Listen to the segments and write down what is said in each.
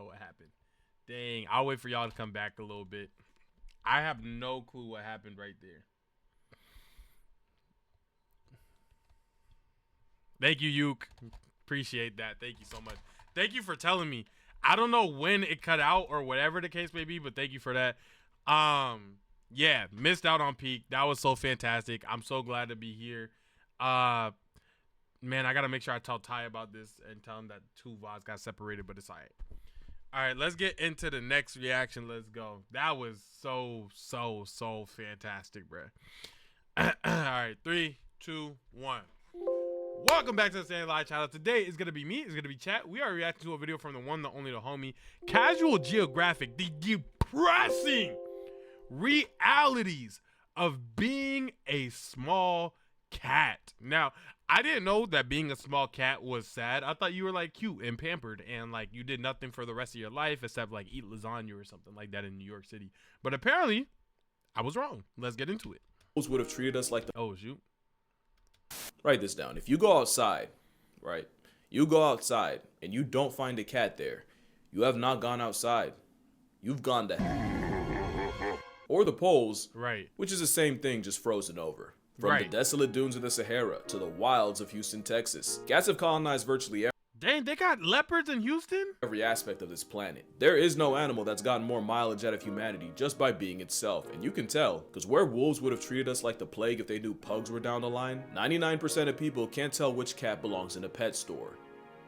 know what happened. Dang, I'll wait for y'all to come back a little bit. I have no clue what happened right there. Thank you, Yuke. Appreciate that. Thank you so much. Thank you for telling me. I don't know when it cut out or whatever the case may be, but thank you for that. Yeah, missed out on Peak. That was so fantastic. I'm so glad to be here. Man, I gotta make sure I tell Ty about this and tell him that 2 VODs got separated, but it's all right. All right, let's get into the next reaction. Let's go. That was so fantastic, bro. All right, 3, 2, 1. Welcome back to the Stanley Live channel. Today is going to be me. It's going to be chat. We are reacting to a video from the one, the only, the homie, Casual Geographic. The depressing realities of being a small cat. Now, I didn't know that being a small cat was sad. I thought you were like cute and pampered and like you did nothing for the rest of your life except like eat lasagna or something like that in New York City. But apparently, I was wrong. Let's get into it. Would have treated us like the— Oh, shoot. Write this down. If you go outside, right? You go outside and you don't find a cat there, you have not gone outside. You've gone to hell. Or the poles, right? Which is the same thing, just frozen over. From the desolate dunes of the Sahara to the wilds of Houston, Texas, cats have colonized virtually Dang, they got leopards in Houston? every aspect of this planet. There is no animal that's gotten more mileage out of humanity just by being itself, and you can tell, because where wolves would have treated us like the plague if they knew pugs were down the line, 99% of people can't tell which cat belongs in a pet store.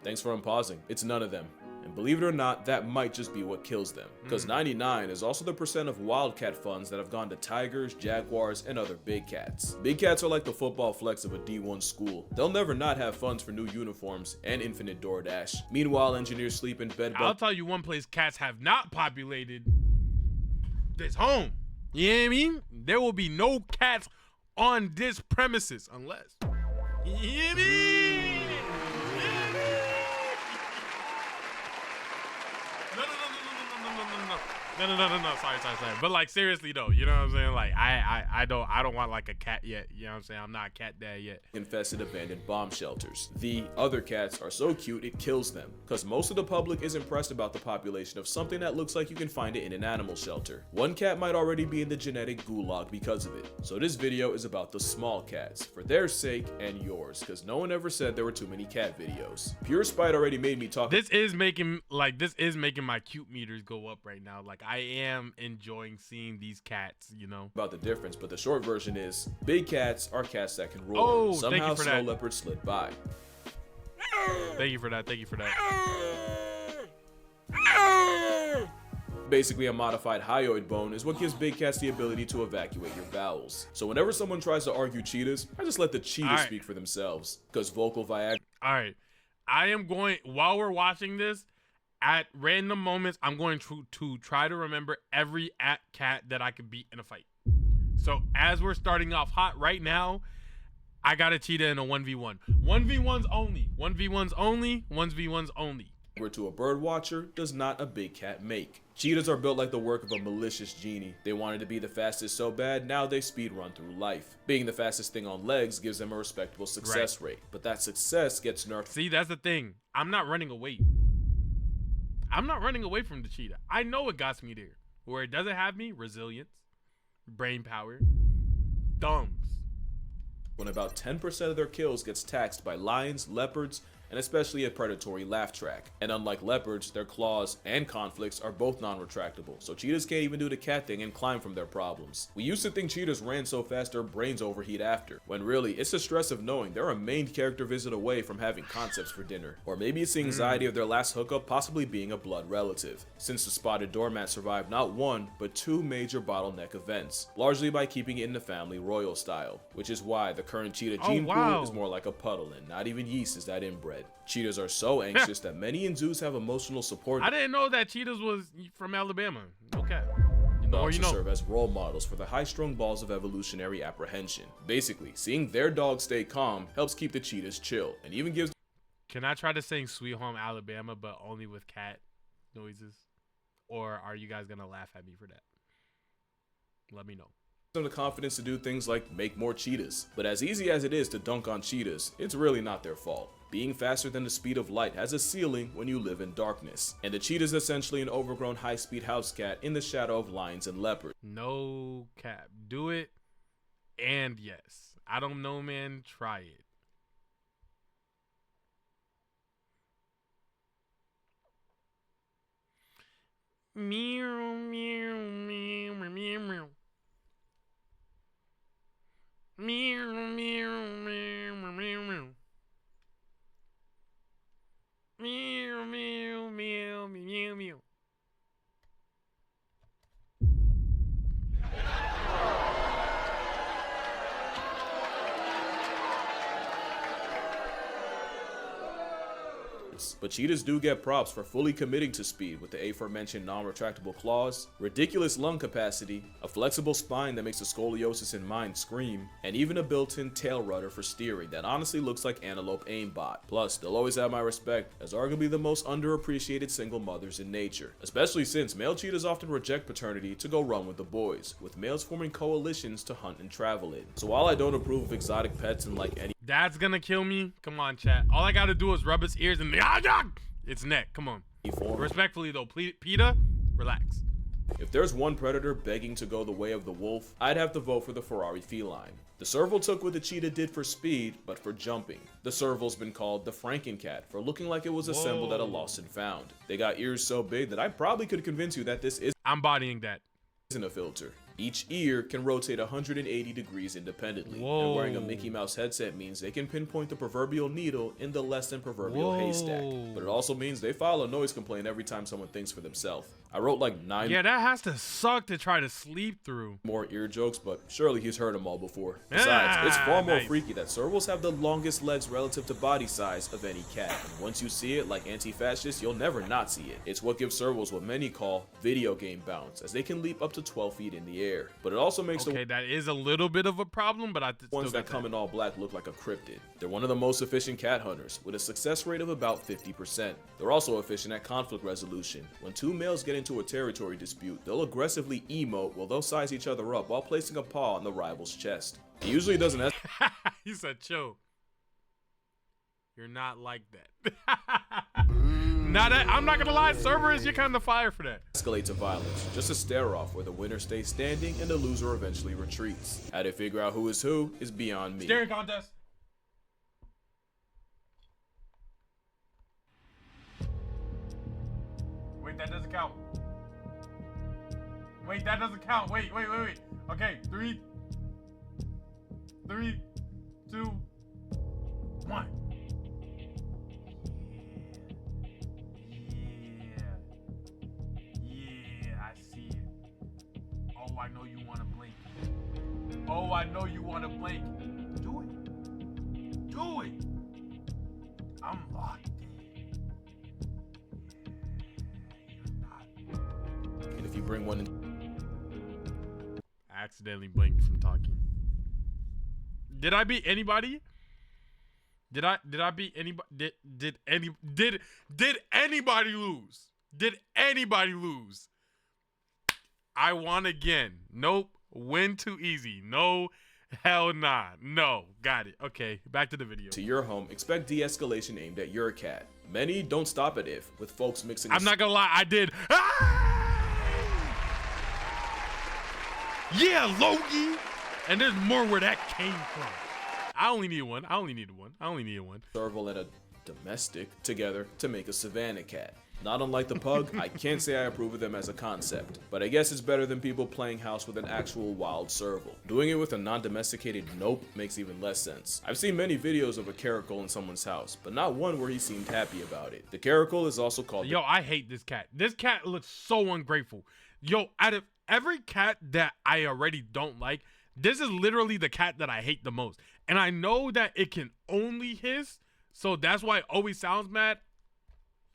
Thanks for unpausing. It's none of them. And believe it or not, that might just be what kills them. Because 99 is also the percent of wildcat funds that have gone to tigers, jaguars, and other big cats. Big cats are like the football flex of a D1 school. They'll never not have funds for new uniforms and infinite DoorDash. Meanwhile, engineers sleep in bed. I'll tell you one place cats have not populated this home. You know what I mean? There will be no cats on this premises unless. You know what I mean? No. Sorry. But like seriously though, you know what I'm saying? Like I don't want like a cat yet. You know what I'm saying? I'm not a cat dad yet. Infested abandoned bomb shelters. The other cats are so cute it kills them, because most of the public is impressed about the population of something that looks like you can find it in an animal shelter. One cat might already be in the genetic gulag because of it. So this video is about the small cats, for their sake and yours, because no one ever said there were too many cat videos. Pure Spite already made me talk. This is making my cute meters go up right now. Like I am enjoying seeing these cats, you know, about the difference, but the short version is big cats are cats that can roar. Somehow snow leopards slid by. Thank you for that. Basically, a modified hyoid bone is what gives big cats the ability to evacuate your bowels. So whenever someone tries to argue cheetahs, I just let the cheetahs speak for themselves, because vocal Viagra. All right, I am going, while we're watching this, at random moments, I'm going to try to remember every cat that I could beat in a fight. So as we're starting off hot right now, I got a cheetah in a 1v1. 1v1s only. 1v1s only. 1v1s only. To a bird watcher does not a big cat make. Cheetahs are built like the work of a malicious genie. They wanted to be the fastest so bad, now they speed run through life. Being the fastest thing on legs gives them a respectable success rate, but that success gets nerfed. See, that's the thing. I'm not running away. I'm not running away from the cheetah. I know what got me there. Where it doesn't have me, resilience, brain power, thumbs. When about 10% of their kills gets taxed by lions, leopards, and especially a predatory laugh track. And unlike leopards, their claws and conflicts are both non-retractable, so cheetahs can't even do the cat thing and climb from their problems. We used to think cheetahs ran so fast their brains overheat after, when really it's the stress of knowing they're a main character visit away from having concepts for dinner. Or maybe it's the anxiety of their last hookup possibly being a blood relative, since the spotted doormat survived not one, but 2 major bottleneck events, largely by keeping it in the family royal style, which is why the current cheetah gene pool is more like a puddle and not even yeast is that inbred. Cheetahs are so anxious that many in zoos have emotional support. I didn't know that cheetahs was from Alabama. Okay. Dogs serve as role models for the high-strung balls of evolutionary apprehension. Basically, seeing their dogs stay calm helps keep the cheetahs chill, and even gives— Can I try to sing Sweet Home Alabama, but only with cat noises? Or are you guys gonna laugh at me for that? Let me know. Them the confidence to do things like make more cheetahs. But as easy as it is to dunk on cheetahs, it's really not their fault. Being faster than the speed of light has a ceiling when you live in darkness, and the cheetah is essentially an overgrown high-speed house cat in the shadow of lions and leopards. No cap. Do it. And yes. I don't know, man. Try it. Meow, meow, meow, meow, meow. Meow, meow, meow, meow, meow. Meow, meow, meow, meow, meow. But cheetahs do get props for fully committing to speed with the aforementioned non-retractable claws, ridiculous lung capacity, a flexible spine that makes the scoliosis in mind scream, and even a built-in tail rudder for steering that honestly looks like antelope aimbot. Plus, they'll always have my respect as arguably the most underappreciated single mothers in nature, especially since male cheetahs often reject paternity to go run with the boys, with males forming coalitions to hunt and travel in. So while I don't approve of exotic pets and like any That's gonna kill me. Come on, chat. All I gotta do is rub his ears and its neck. Come on. form, Respectfully though, PETA, relax. if there's one predator begging to go the way of the wolf, I'd have to vote for the Ferrari feline. The serval took what the cheetah did for speed, but for jumping. The serval's been called the Frankencat for looking like it was assembled at a lost and found. They got ears so big that I probably could convince you that this I'm bodying that. isn't a filter. Each ear can rotate 180 degrees independently, Whoa. and wearing a Mickey Mouse headset means they can pinpoint the proverbial needle in the less than proverbial haystack. But it also means they file a noise complaint every time someone thinks for themselves. I wrote like 9 Yeah, that has to suck to try to sleep through. more ear jokes, but surely he's heard them all before. Besides, it's far more nice. freaky that servals have the longest legs relative to body size of any cat. And once you see it, like anti-fascists, you'll never not see it. It's what gives servals what many call video game bounce, as they can leap up to 12 feet in the air. But it also makes Okay, that is a little bit of a problem, but I the ones that come in all black look like a cryptid. They're one of the most efficient cat hunters, with a success rate of about 50%. They're also efficient at conflict resolution. When two males get into a territory dispute, they'll aggressively emote while they'll size each other up while placing a paw on the rival's chest. He usually doesn't He said, chill. You're not like that. I'm not gonna lie, Cerberus, you're kind of fire for that. escalate to violence, just a stare-off where the winner stays standing and the loser eventually retreats. How to figure out who is beyond me. Staring contest. Wait, that doesn't count. Wait, that doesn't count. Wait. Okay, 3, 2, 1. Yeah, I see it. Oh, I know you want to blink. Oh, I know you want to blink. Do it. Do it. I'm locked in. You're not. And if you bring one in, I accidentally blinked from talking. Did I beat anybody? Did I beat anybody? Did anybody lose? Did anybody lose? I won again. Nope. Win too easy. No. Hell nah. No. Got it. Okay. Back to the video. to your home, expect de-escalation aimed at your cat. Many don't stop at if, with folks mixing I'm not gonna lie. I did. Ah! Yeah, Logie. And there's more where that came from. I only need one. I only needed one. serval and a domestic together to make a savannah cat. Not unlike the pug, I can't say I approve of them as a concept, but I guess it's better than people playing house with an actual wild serval. Doing it with a non-domesticated nope makes even less sense. I've seen many videos of a caracal in someone's house, but not one where he seemed happy about it. The caracal is also called Yo, I hate this cat. This cat looks so ungrateful. Yo, out of every cat that I already don't like, this is literally the cat that I hate the most. And I know that it can only hiss, so that's why it always sounds mad.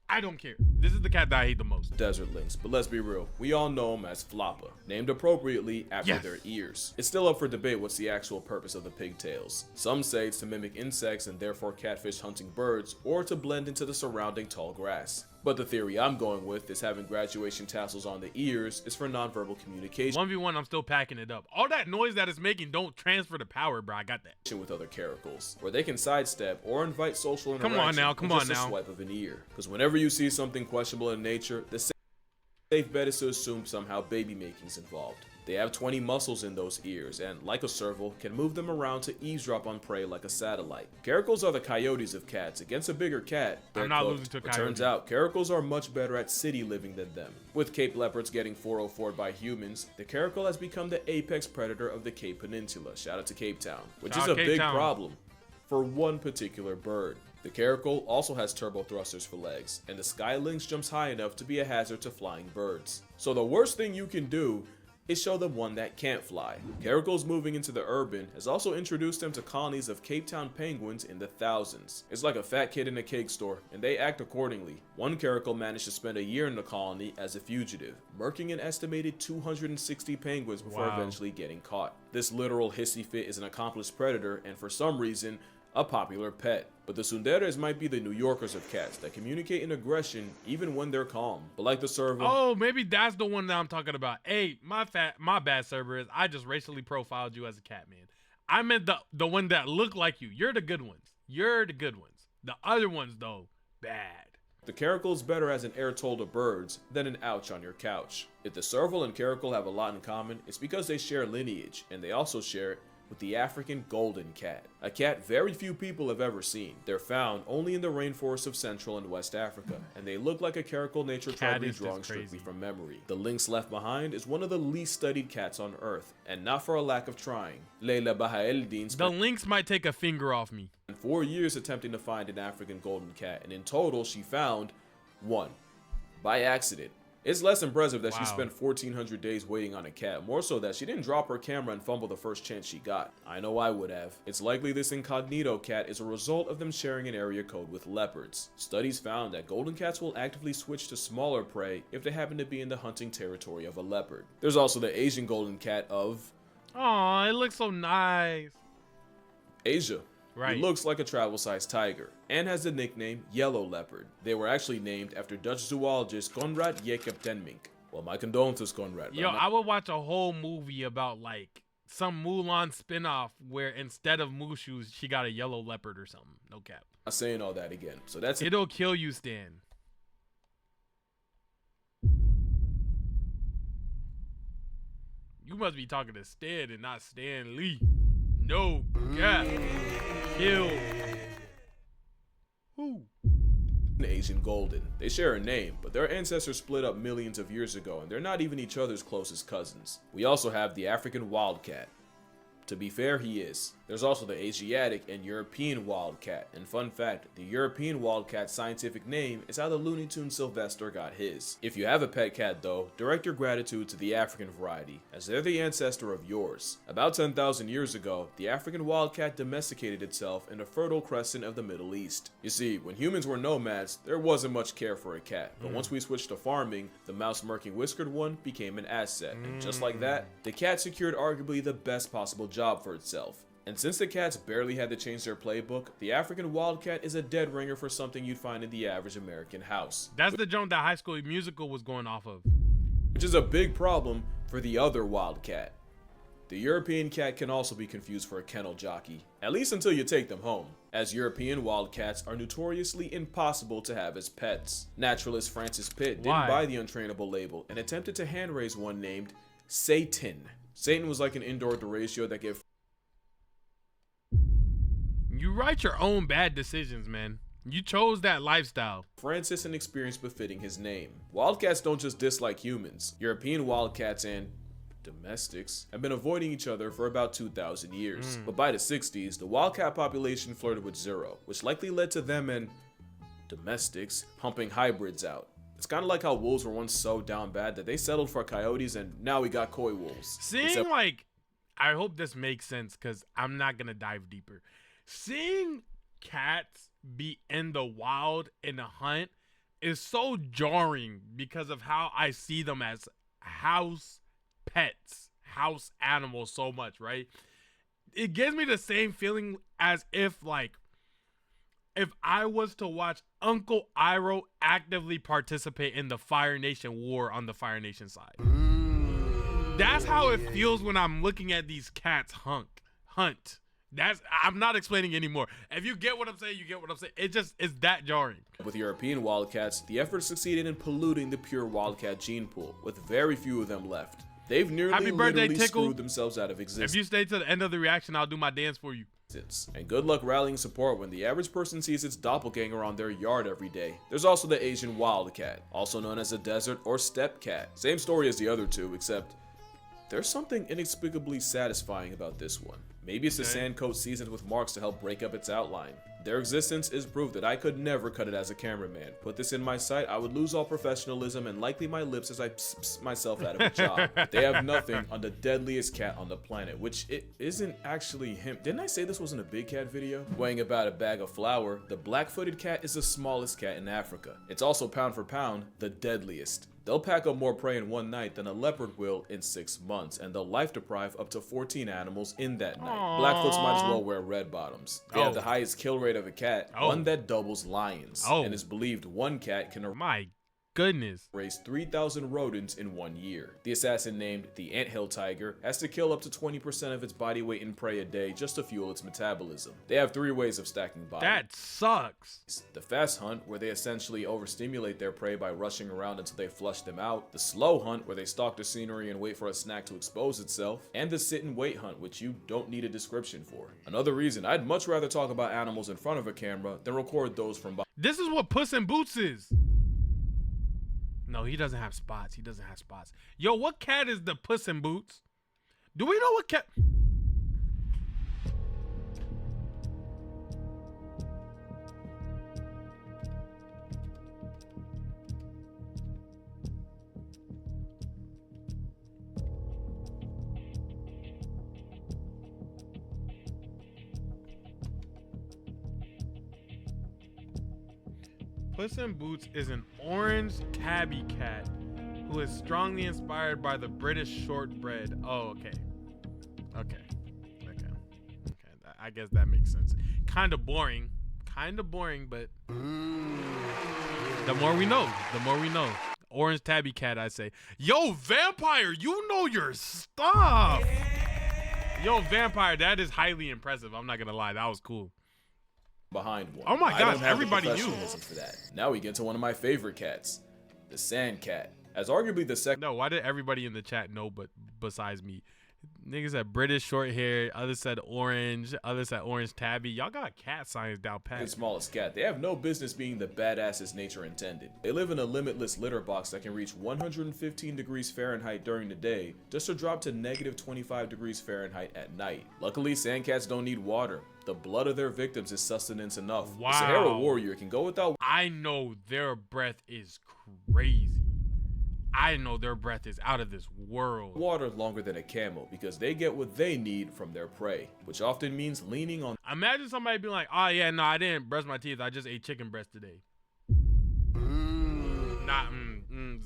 I don't care. This is the cat that I hate the most. desert lynx, but let's be real, we all know them as floppa, named appropriately after Yes. their ears. It's still up for debate what's the actual purpose of the pigtails. Some say it's to mimic insects and therefore catfish hunting birds, or to blend into the surrounding tall grass. But the theory I'm going with is having graduation tassels on the ears is for nonverbal communication 1v1, I'm still packing it up. All that noise that it's making don't transfer the power, bro. I got that. with other caracals, where they can sidestep or invite social interaction. Come on now, come with on just now. a swipe of an ear. Because whenever you see something questionable in nature, the safe bet is to assume somehow baby making's involved. They have 20 muscles in those ears and, like a serval, can move them around to eavesdrop on prey like a satellite. Caracals are the coyotes of cats. Against a bigger cat, I'm not losing to a But coyote. turns out, caracals are much better at city living than them. With Cape leopards getting 404'd by humans, the caracal has become the apex predator of the Cape Peninsula. Shout out to Cape Town. Which Shout is out a Cape big Town. problem for one particular bird. The caracal also has turbo thrusters for legs, and the sky lynx jumps high enough to be a hazard to flying birds. So the worst thing you can do is show them one that can't fly. Caracals moving into the urban has also introduced them to colonies of Cape Town penguins in the thousands. It's like a fat kid in a cake store, and they act accordingly. One caracal managed to spend a year in the colony as a fugitive, murking an estimated 260 penguins before Wow. eventually getting caught. This literal hissy fit is an accomplished predator, and for some reason, a popular pet. But the tsunderes might be the New Yorkers of cats that communicate in aggression even when they're calm. But like the serval, Oh, maybe that's the one that I'm talking about. Hey, my bad, Cerberus. I just racially profiled you as a cat, man. I meant the one that looked like you. You're the good ones. You're the good ones. The other ones, though, bad. the caracal is better as an air toll to birds than an ouch on your couch. If the serval and caracal have a lot in common, it's because they share lineage, and they also share it with the African golden cat, a cat very few people have ever seen. They're found only in the rainforests of Central and West Africa, and they look like a caracal nature tried Cat is just redrawing strictly crazy. from memory. The lynx left behind is one of the least studied cats on Earth, and not for a lack of trying. Leila Bahaeldin The spent lynx might take a finger off me. 4 years attempting to find an African golden cat, and in total she found one. By accident. It's less impressive that she Wow. spent 1,400 days waiting on a cat, more so that she didn't drop her camera and fumble the first chance she got. I know I would have. It's likely this incognito cat is a result of them sharing an area code with leopards. Studies found that golden cats will actively switch to smaller prey if they happen to be in the hunting territory of a leopard. There's also the Asian golden cat of Aw, it looks so nice. Asia. Right. He looks like a travel-sized tiger and has the nickname Yellow Leopard. They were actually named after Dutch zoologist Konrad Jacob ten Mink. Well, my condolences, Konrad. but Yo, I'm not I would watch a whole movie about like some Mulan spinoff where instead of Mushu, she got a yellow leopard or something. No cap. saying all that again. So that's it. It'll kill you, Stan. You must be talking to Stan and not Stan Lee. No cap. Kill. Who? Asian golden. They share a name, but their ancestors split up millions of years ago, and they're not even each other's closest cousins. We also have the African wildcat. To be fair, he is. There's also the Asiatic and European wildcat, and fun fact, the European wildcat's scientific name is how the Looney Tunes Sylvester got his. If you have a pet cat though, direct your gratitude to the African variety, as they're the ancestor of yours. About 10,000 years ago, the African wildcat domesticated itself in the Fertile Crescent of the Middle East. You see, when humans were nomads, there wasn't much care for a cat, but once we switched to farming, the mouse-murking whiskered one became an asset, and just like that, the cat secured arguably the best possible job for itself. And since the cats barely had to change their playbook, the African wildcat is a dead ringer for something you'd find in the average American house. That's the joint that High School Musical was going off of. Which is a big problem for the other wildcat. The European cat can also be confused for a kennel jockey, at least until you take them home, as European wildcats are notoriously impossible to have as pets. Naturalist Francis Pitt didn't Why? buy the untrainable label and attempted to hand raise one named Satan. Satan was like an indoor deratio that gave You write your own bad decisions, man. You chose that lifestyle. Francis an experience befitting his name. Wildcats don't just dislike humans. European wildcats and domestics have been avoiding each other for about 2,000 years. But by the 60s, the wildcat population flirted with zero, which likely led to them and domestics humping hybrids out. It's kind of like how wolves were once so down bad that they settled for coyotes, and now we got coy wolves. Seeing Except- like, I hope this makes sense because I'm not gonna dive deeper. Seeing cats be in the wild in a hunt is so jarring because of how I see them as house pets, house animals so much, right? It gives me the same feeling as if like if I was to watch Uncle Iroh actively participate in the Fire Nation war on the Fire Nation side. That's how it feels when I'm looking at these cats hunt. I'm not explaining anymore. If you get what I'm saying, you get what I'm saying. It's that jarring. With European wildcats, the effort succeeded in polluting the pure wildcat gene pool, with very few of them left. They've nearly literally screwed themselves out of existence. If you stay to the end of the reaction, I'll do my dance for you. And good luck rallying support when the average person sees its doppelganger on their yard every day. There's also the Asian wildcat, also known as a desert or steppe cat. Same story as the other two, except there's something inexplicably satisfying about this one. Maybe it's the sand coat seasoned with marks to help break up its outline. Their existence is proof that I could never cut it as a cameraman. Put this in my sight, I would lose all professionalism and likely my lips as I pss myself out of a job. They have nothing on the deadliest cat on the planet, which it isn't actually him. Didn't I say this wasn't a big cat video? Weighing about a bag of flour, the black-footed cat is the smallest cat in Africa. It's also pound for pound, the deadliest. They'll pack up more prey in one night than a leopard will in 6 months, and they'll life deprive up to 14 animals in that night. Aww. Blackfoots might as well wear red bottoms. They have the highest kill rate of a cat, one that doubles lions, and is believed one cat can My goodness. raise 3,000 rodents in 1 year. The assassin, named the anthill tiger, has to kill up to 20% of its body weight in prey a day just to fuel its metabolism. They have 3 ways of stacking body. That sucks. The fast hunt, where they essentially overstimulate their prey by rushing around until they flush them out. The slow hunt, where they stalk the scenery and wait for a snack to expose itself. And the sit and wait hunt, which you don't need a description for. Another reason I'd much rather talk about animals in front of a camera than record those from behind. This is what Puss in Boots is. No, he doesn't have spots. He doesn't have spots. Yo, what cat is the Puss in Boots? Do we know what cat? Puss in Boots is an orange tabby cat who is strongly inspired by the British shortbread. Oh, okay. I guess that makes sense. Kind of boring, but the more we know, the more we know. Orange tabby cat, I say. Yo, Vampire, you know your stuff. Yo, Vampire, that is highly impressive. I'm not gonna lie, that was cool. Behind one. Oh my gosh, everybody knew. For that. Now we get to one of my favorite cats, the sand cat. As arguably the second. No, why did everybody in the chat know but besides me? Niggas said British short hair, others said orange, others said orange tabby. Y'all got cat science down pat. The smallest cat. They have no business being the badasses nature intended. They live in a limitless litter box that can reach 115 degrees Fahrenheit during the day, just to drop to negative 25 degrees Fahrenheit at night. Luckily, sand cats don't need water. The blood of their victims is sustenance enough. Wow. The Sahara warrior can go without. I know their breath is crazy. I know their breath is out of this world. Water longer than a camel because they get what they need from their prey, which often means leaning on. Imagine somebody being like, oh yeah, no, I didn't brush my teeth. I just ate chicken breast today.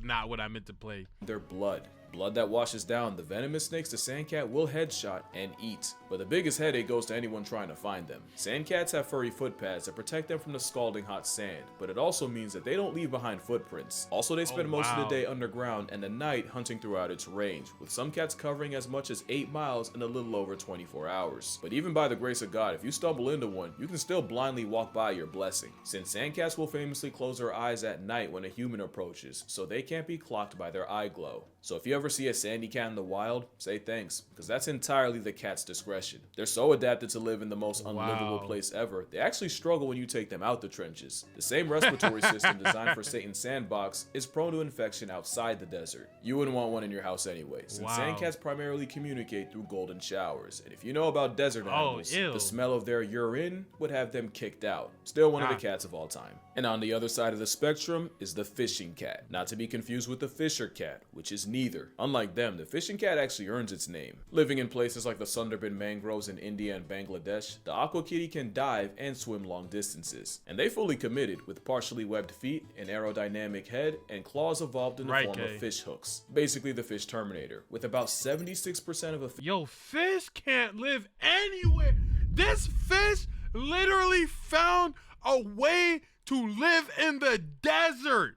Not what I meant to play. Their blood that washes down the venomous snakes the sandcat will headshot and eat. But the biggest headache goes to anyone trying to find them. Sandcats have furry foot pads that protect them from the scalding hot sand, but it also means that they don't leave behind footprints. Also, they spend most of the day underground and the night hunting throughout its range, with some cats covering as much as 8 miles in a little over 24 hours. But even by the grace of God, if you stumble into one, you can still blindly walk by your blessing, since sandcats will famously close their eyes at night when a human approaches, so they can't be clocked by their eye glow. So if you ever see a sandy cat in the wild, say thanks, because that's entirely the cat's discretion. They're so adapted to live in the most unlivable place ever, they actually struggle when you take them out the trenches. The same respiratory system designed for Satan's sandbox is prone to infection outside the desert. You wouldn't want one in your house anyway, since sandcats primarily communicate through golden showers. And if you know about desert animals, the smell of their urine would have them kicked out. Still one of the cats of all time. And on the other side of the spectrum is the fishing cat, not to be confused with the fisher cat, which is neither. Unlike them, the fishing cat actually earns its name. Living in places like the Sundarban mangroves in India and Bangladesh, the aqua kitty can dive and swim long distances. And they fully committed, with partially webbed feet, an aerodynamic head, and claws evolved in the form of fish hooks. Basically the fish Terminator, with about 76% of a Yo, fish can't live anywhere. This fish literally found a way to live in the desert.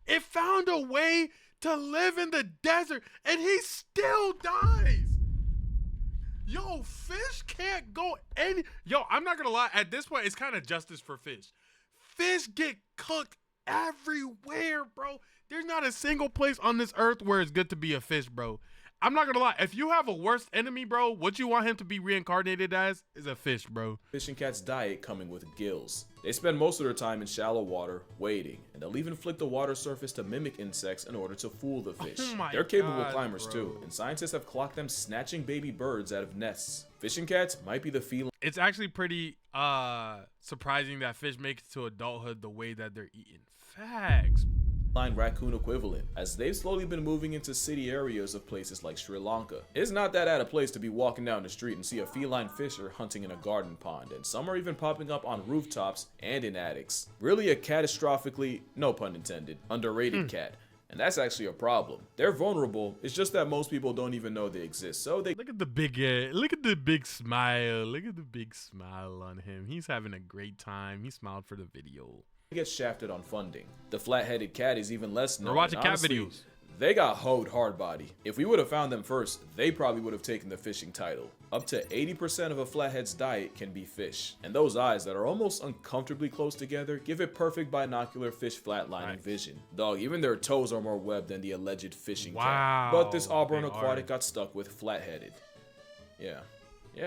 It found a way to live in the desert, and he still dies. Yo, fish can't go any. Yo, I'm not gonna lie. At this point, it's kind of justice for fish. Fish get cooked everywhere, bro. There's not a single place on this earth where it's good to be a fish, bro. I'm not gonna lie. If you have a worst enemy, bro, what you want him to be reincarnated as is a fish, bro. Fishing cat's diet coming with gills. They spend most of their time in shallow water, wading, and they'll even flick the water surface to mimic insects in order to fool the fish. They're capable climbers too, and scientists have clocked them snatching baby birds out of nests. Fishing cats might be the feline. It's actually pretty surprising that fish make it to adulthood the way that they're eating. Facts. Raccoon equivalent, as they've slowly been moving into city areas of places like Sri Lanka. It's not that out of place to be walking down the street and see a feline fisher hunting in a garden pond, and some are even popping up on rooftops and in attics. Really a catastrophically, no pun intended, underrated cat. And that's actually a problem. They're vulnerable, it's just that most people don't even know they exist, so they— look at the big smile. Look at the big smile on him. He's having a great time. He smiled for the video. get shafted on funding. The flat-headed cat is even less known. We're watching cat honestly, videos. They got hoed hard body. If we would have found them first, they probably would have taken the fishing title. Up to 80% of a flathead's diet can be fish, and those eyes that are almost uncomfortably close together give it perfect binocular fish flatlining vision. Dog, even their toes are more webbed than the alleged fishing cat. But this Auburn aquatic got stuck with flat-headed. Yeah,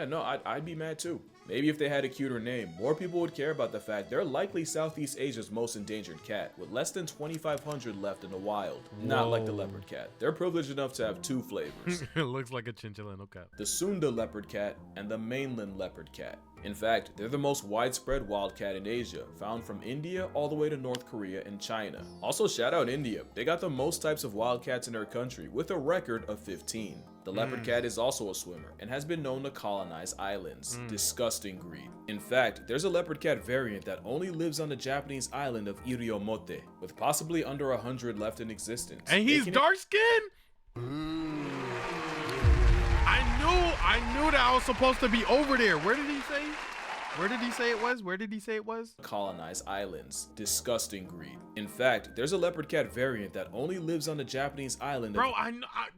no, I'd be mad too. Maybe if they had a cuter name, more people would care about the fact they're likely Southeast Asia's most endangered cat, with less than 2,500 left in the wild. Whoa. Not like the leopard cat. They're privileged enough to have two flavors. It looks like a chinchilla, no cap. The Sunda leopard cat and the mainland leopard cat. In fact, they're the most widespread wildcat in Asia, found from India all the way to North Korea and China. Also, shout out India. They got the most types of wildcats in their country, with a record of 15. The leopard cat is also a swimmer and has been known to colonize islands. Disgusting greed. In fact, there's a leopard cat variant that only lives on the Japanese island of Iriomote, with possibly under 100 left in existence. And he's dark skinned? I knew that I was supposed to be over there. Where did he say? Where did he say it was? Where did he say it was? Colonize islands. Disgusting greed. In fact, there's a leopard cat variant that only lives on the Japanese island. Bro,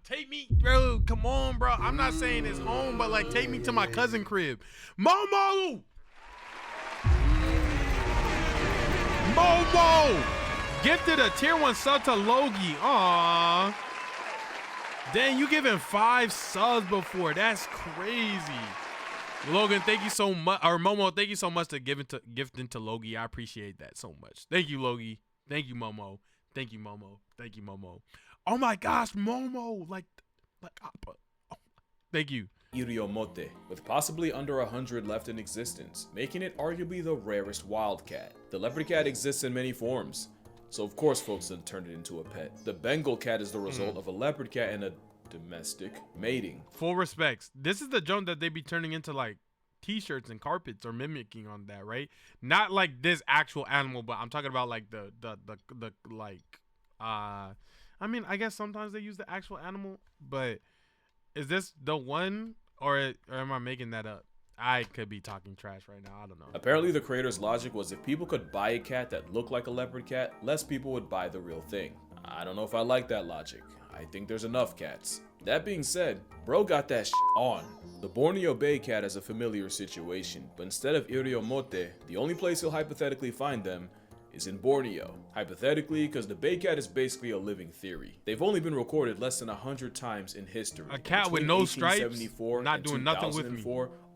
take me, bro. Come on, bro. I'm not saying it's home, but like take me to my cousin crib. Momo! Gifted a tier 1 sub to Logie. Aww. Dang, you giving 5 subs before. That's crazy. Logan, thank you so much. Or Momo, thank you so much for gifting to Logie. I appreciate that so much. Thank you, Logie. Thank you, Momo. Thank you, Momo. Thank you, Momo. Oh my gosh, Momo. Like thank you. Iriomote, with possibly under 100 left in existence, making it arguably the rarest wildcat. The leopard cat exists in many forms, so of course folks done turned it into a pet. The Bengal cat is the result of a leopard cat and a domestic mating. Full respects. This is the joint that they be turning into like t-shirts and carpets or mimicking on that, right? Not like this actual animal, but I'm talking about like the like I mean, I guess sometimes they use the actual animal, but is this the one or am I making that up? I could be talking trash right now. I don't know. Apparently the creator's logic was if people could buy a cat that looked like a leopard cat, less people would buy the real thing. I don't know if I like that logic. I think there's enough cats. That being said, bro got that shit on. The Borneo Bay cat is a familiar situation, but instead of Iriomote, the only place you'll hypothetically find them is in Borneo. Hypothetically, because the Bay cat is basically a living theory. They've only been recorded less than 100 times in history. A cat with no stripes, not doing nothing with me.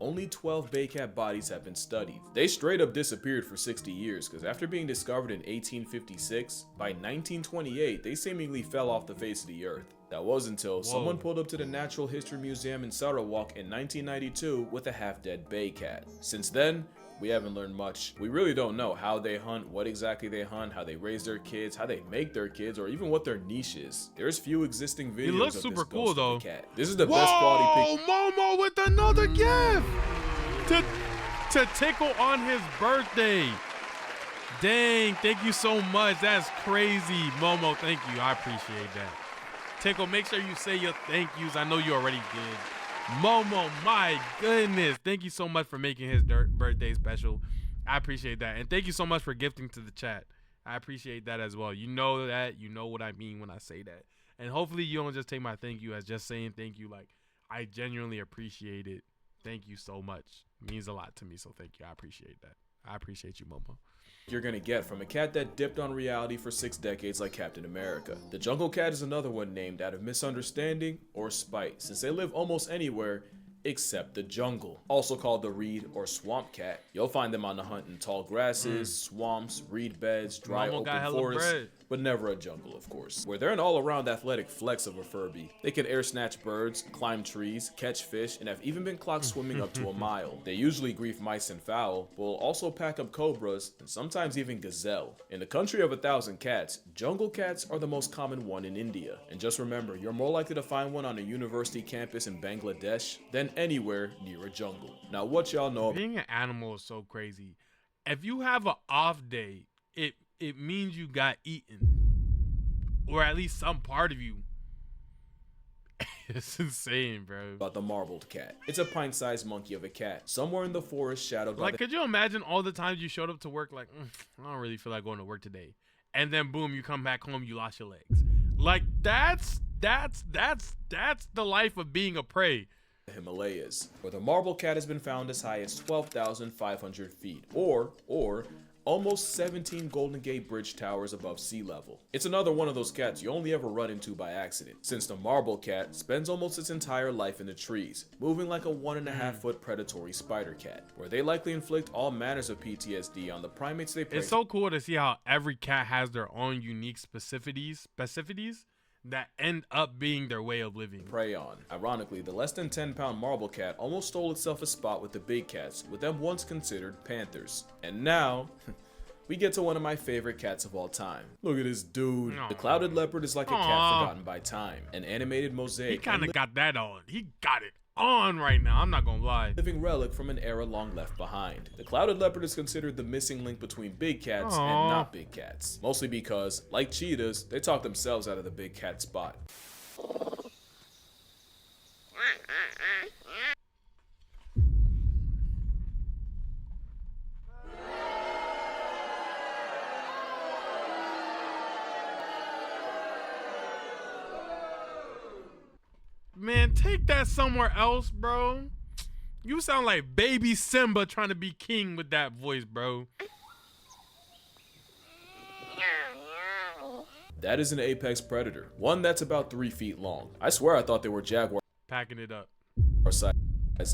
Only 12 Bay cat bodies have been studied. They straight up disappeared for 60 years, because after being discovered in 1856, by 1928, they seemingly fell off the face of the earth. That was until someone pulled up to the Natural History Museum in Sarawak in 1992 with a half-dead Bay cat. Since then, we haven't learned much. We really don't know how they hunt, what exactly they hunt, how they raise their kids, how they make their kids, or even what their niche is. There's few existing videos. It looks of super this cool though. Cat. This is the best quality pic. Momo with another gift to tickle on his birthday. Dang, thank you so much. That's crazy, Momo. Thank you. I appreciate that. Tickle, make sure you say your thank yous. I know you already did. Momo, my goodness. Thank you so much for making his birthday special. I appreciate that. And thank you so much for gifting to the chat. I appreciate that as well. You know that. You know what I mean when I say that. And hopefully you don't just take my thank you as just saying thank you. Like, I genuinely appreciate it. Thank you so much. It means a lot to me, so thank you. I appreciate that. I appreciate you, Momo. You're gonna get from a cat that dipped on reality for 6 decades like Captain America. The jungle cat is another one named out of misunderstanding or spite, since they live almost anywhere except the jungle. Also called the reed or swamp cat. You'll find them on the hunt in tall grasses, swamps, reed beds, dry open forests, but never a jungle, of course, where they're an all-around athletic flex of a Furby. They can air snatch birds, climb trees, catch fish, and have even been clocked swimming up to a mile. They usually grief mice and fowl, but will also pack up cobras and sometimes even gazelle. In the country of 1,000 cats, jungle cats are the most common one in India. And just remember, you're more likely to find one on a university campus in Bangladesh than anywhere near a jungle. Now, what y'all know? Being an animal is so crazy. If you have an off day, it means you got eaten, or at least some part of you. It's insane, bro. About the marbled cat. It's a pint-sized monkey of a cat, somewhere in the forest shadowed by like, could you imagine all the times you showed up to work like, I don't really feel like going to work today, and then boom, you come back home, you lost your legs. Like, that's the life of being a prey. The Himalayas, where the marble cat has been found as high as 12,500 feet, or almost 17 Golden Gate Bridge towers above sea level. It's another one of those cats you only ever run into by accident, since the marble cat spends almost its entire life in the trees, moving like a 1.5 foot predatory spider cat, where they likely inflict all manners of PTSD on the primates they prey. It's so cool to see how every cat has their own unique specificities that end up being their way of living. Prey on. Ironically, the less than 10-pound marble cat almost stole itself a spot with the big cats, with them once considered panthers. And now, we get to one of my favorite cats of all time. Look at this dude. Aww. The clouded leopard is like a cat forgotten by time, an animated mosaic. He kind of got that on. He got it on right now. I'm not gonna lie. Living relic from an era long left behind. The clouded leopard is considered the missing link between big cats and not big cats. Mostly because, like cheetahs, they talk themselves out of the big cat spot. Man, take that somewhere else, bro. You sound like baby Simba trying to be king with that voice, bro. That is an apex predator, one that's about 3 feet long. I swear I thought they were jaguar Packing it up. size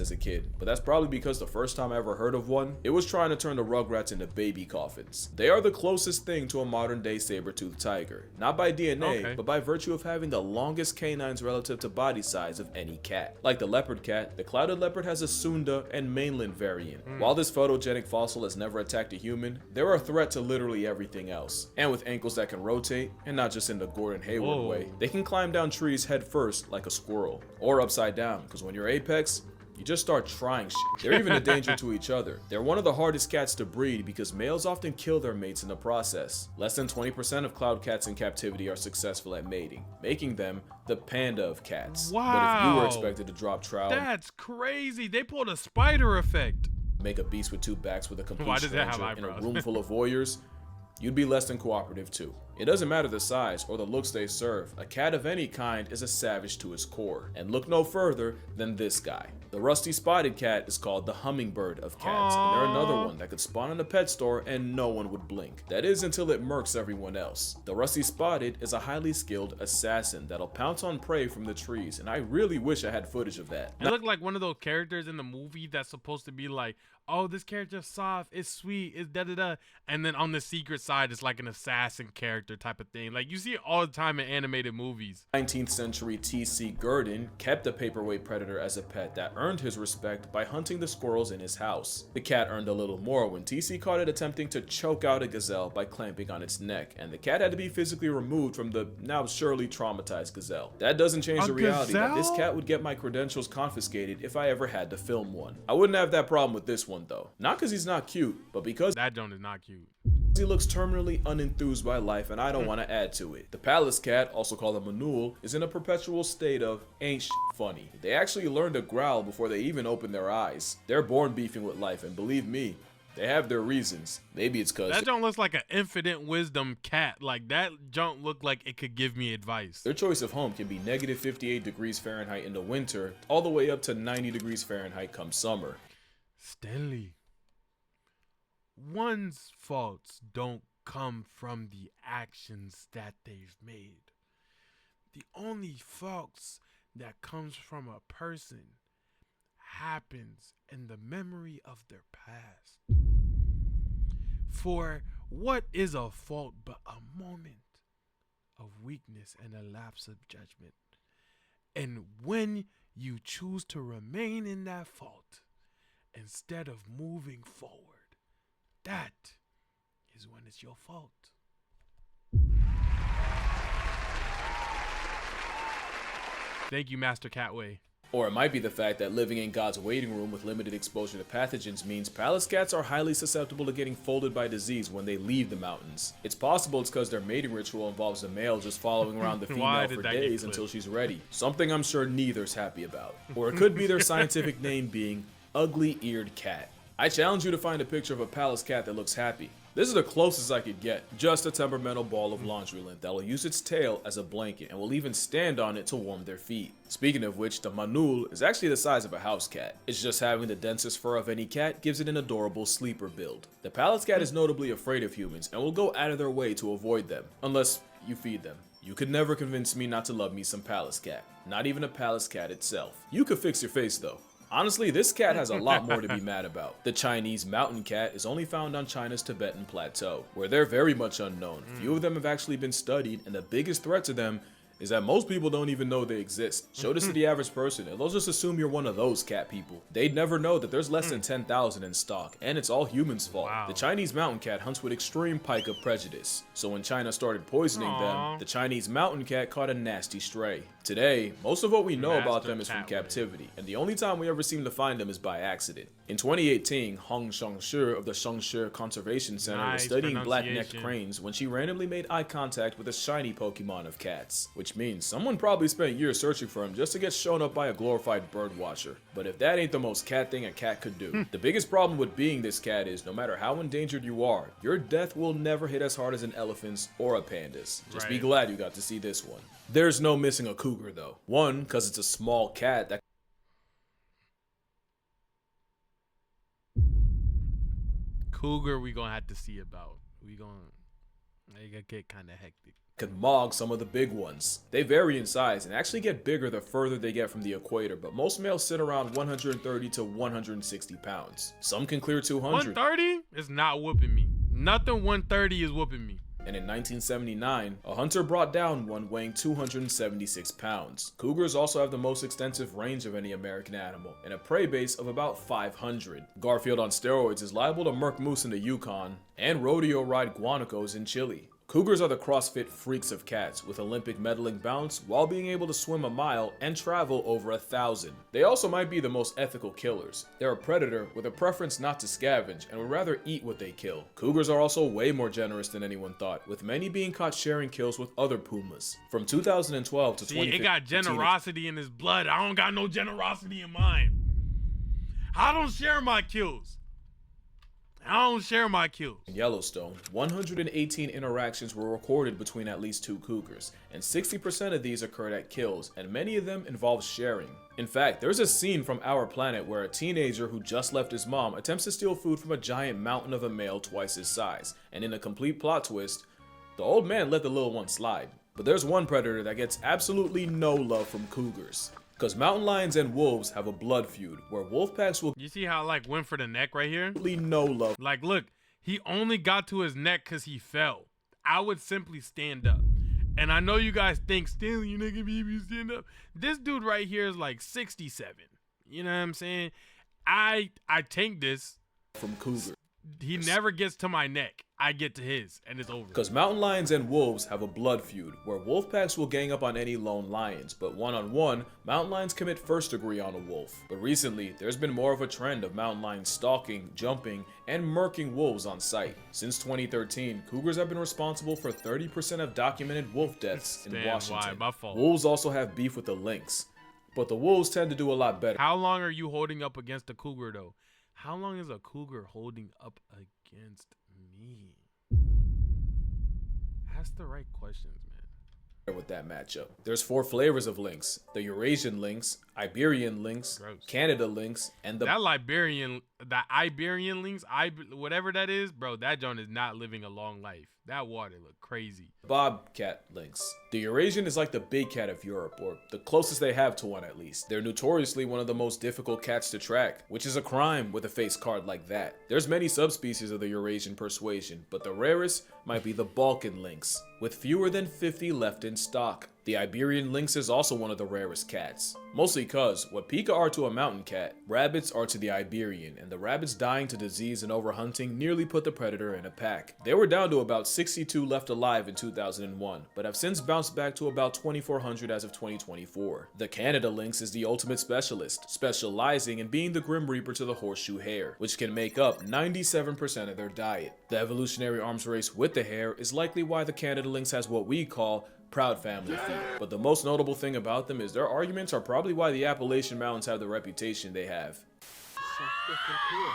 as a kid, but that's probably because the first time I ever heard of one, it was trying to turn the rugrats into baby coffins. They are the closest thing to a modern day saber-toothed tiger, not by DNA, but by virtue of having the longest canines relative to body size of any cat. Like the leopard cat, the clouded leopard has a Sunda and mainland variant. While this photogenic fossil has never attacked a human, they're a threat to literally everything else. And with ankles that can rotate, and not just in the Gordon Hayward way, they can climb down trees head first like a squirrel, or upside down, because when you're apex, you just start trying shit. They're even a danger to each other. They're one of the hardest cats to breed because males often kill their mates in the process. Less than 20% of cloud cats in captivity are successful at mating, making them the panda of cats. Wow. But if you were expected to drop trout, That's crazy. They pulled a spider effect. make a beast with 2 backs with a complete Why does that have stranger in a eyebrows? room full of warriors, you'd be less than cooperative too. It doesn't matter the size or the looks they serve, a cat of any kind is a savage to its core. And look no further than this guy. The rusty spotted cat is called the hummingbird of cats, and they're another one that could spawn in a pet store and no one would blink. That is until it murks everyone else. The rusty spotted is a highly skilled assassin that'll pounce on prey from the trees, and I really wish I had footage of that. It looked like one of those characters in the movie that's supposed to be like, oh, this character's soft, it's sweet, it's da-da-da. And then on the secret side, it's like an assassin character type of thing. Like, you see it all the time in animated movies. 19th century T.C. Gurdon kept a paperweight predator as a pet that earned his respect by hunting the squirrels in his house. The cat earned a little more when T.C. caught it attempting to choke out a gazelle by clamping on its neck, and the cat had to be physically removed from the now surely traumatized gazelle. That doesn't change the reality that this cat would get my credentials confiscated if I ever had to film one. I wouldn't have that problem with this one though. Not because he's not cute, but because that joint is not cute. he looks terminally unenthused by life and I don't want to add to it. The palace cat, also called a manul, is in a perpetual state of ain't shit funny. They actually learn to growl before they even open their eyes. They're born beefing with life, and believe me, They have their reasons. Maybe it's because that junk looks like an infinite wisdom cat. Like that junk look like it could give me advice. their choice of home can be negative 58 degrees Fahrenheit in the winter, all the way up to 90 degrees Fahrenheit come summer. Stanley, one's faults don't come from the actions that they've made. The only faults that comes from a person happens in the memory of their past. For what is a fault but a moment of weakness and a lapse of judgment? And when you choose to remain in that fault instead of moving forward, that is when it's your fault. Thank you, Master Catway. Or it might be the fact that living in God's waiting room with limited exposure to pathogens means palace cats are highly susceptible to getting folded by disease when they leave the mountains. It's possible it's because their mating ritual involves the male just following around the female for days until she's ready, something I'm sure neither's happy about. Or it could be their scientific name being ugly-eared cat. I challenge you to find a picture of a palace cat that looks happy. This is the closest I could get. Just a temperamental ball of laundry lint that will use its tail as a blanket and will even stand on it to warm their feet. Speaking of which, the manul is actually the size of a house cat. It's just having the densest fur of any cat gives it an adorable sleeper build. The palace cat is notably afraid of humans and will go out of their way to avoid them, unless you feed them. You could never convince me not to love me some palace cat. Not even a palace cat itself. You could fix your face though. Honestly, this cat has a lot more to be mad about. The Chinese mountain cat is only found on China's Tibetan plateau, where they're very much unknown. Few of them have actually been studied, and the biggest threat to them is that most people don't even know they exist. Show this to the average person, and they'll just assume you're one of those cat people. They'd never know that there's less than 10,000 in stock, and it's all humans' fault. Wow. The Chinese mountain cat hunts with extreme pica prejudice, so when China started poisoning them, the Chinese mountain cat caught a nasty stray. Today, most of what we know about them is from captivity, and the only time we ever seem to find them is by accident. In 2018, Hong Shangshi of the Shangshi Conservation Center was studying black-necked cranes when she randomly made eye contact with a shiny Pokemon of cats, which means someone probably spent years searching for him just to get shown up by a glorified bird watcher. But if that ain't the most cat thing a cat could do, the biggest problem with being this cat is no matter how endangered you are, your death will never hit as hard as an elephant's or a panda's. Just be glad you got to see this one. There's no missing a cougar though. One, because it's a small cat that Cougar we gonna have to see about. They gonna get kind of hectic. could mog some of the big ones. They vary in size and actually get bigger the further they get from the equator, but most males sit around 130 to 160 pounds. Some can clear 200. 130 is not whooping me. Nothing 130 is whooping me. And in 1979, a hunter brought down one weighing 276 pounds. Cougars also have the most extensive range of any American animal, and a prey base of about 500. Garfield on steroids is liable to murk moose in the Yukon, and rodeo ride guanacos in Chile. Cougars are the CrossFit freaks of cats, with Olympic medaling bounce while being able to swim a mile and travel over 1,000. They also might be the most ethical killers. They're a predator with a preference not to scavenge and would rather eat what they kill. Cougars are also way more generous than anyone thought, with many being caught sharing kills with other pumas. From 2012 to 2015, it got generosity in his blood. I don't got no generosity in mine. I don't share my kills. In Yellowstone, 118 interactions were recorded between at least two cougars, and 60% of these occurred at kills, and many of them involved sharing. In fact, there's a scene from Our Planet where a teenager who just left his mom attempts to steal food from a giant mountain of a male twice his size, and in a complete plot twist, the old man let the little one slide. But there's one predator that gets absolutely no love from cougars. Because mountain lions and wolves have a blood feud where wolf packs will— You see how went for the neck right here? No love. Look, he only got to his neck because he fell. I would simply stand up. And I know you guys think, Stanley, you're not gonna be able to stand up. This dude right here is 67. You know what I'm saying? I tank this From cougars. He never gets to my neck. I get to his, and it's over. Because mountain lions and wolves have a blood feud, where wolf packs will gang up on any lone lions, but one-on-one, mountain lions commit first degree on a wolf. But recently, there's been more of a trend of mountain lions stalking, jumping, and murking wolves on sight. Since 2013, cougars have been responsible for 30% of documented wolf deaths in Washington. My fault. Wolves also have beef with the lynx, but the wolves tend to do a lot better. How long are you holding up against a cougar, though? How long is a cougar holding up against me? Ask the right questions, man. with that matchup. There's 4 flavors of lynx: the Eurasian lynx, Iberian lynx, Gross. Canada lynx, and the Iberian lynx, whatever that is, bro, that joint is not living a long life. That water look crazy. bobcat lynx. The Eurasian is like the big cat of Europe, or the closest they have to one at least. They're notoriously one of the most difficult cats to track, which is a crime with a face card like that. There's many subspecies of the Eurasian persuasion, but the rarest might be the Balkan lynx, with fewer than 50 left in stock. The Iberian lynx is also one of the rarest cats, mostly cause what pika are to a mountain cat, rabbits are to the Iberian, and the rabbits dying to disease and overhunting nearly put the predator in a pack. They were down to about 62 left alive in 2001, but have since bounced back to about 2,400 as of 2024. The Canada lynx is the ultimate specialist, specializing in being the Grim Reaper to the horseshoe hare, which can make up 97% of their diet. The evolutionary arms race with the hare is likely why the Canada lynx has what we call proud family feet. But the most notable thing about them is their arguments are probably why the Appalachian Mountains have the reputation they have. So freaking cool.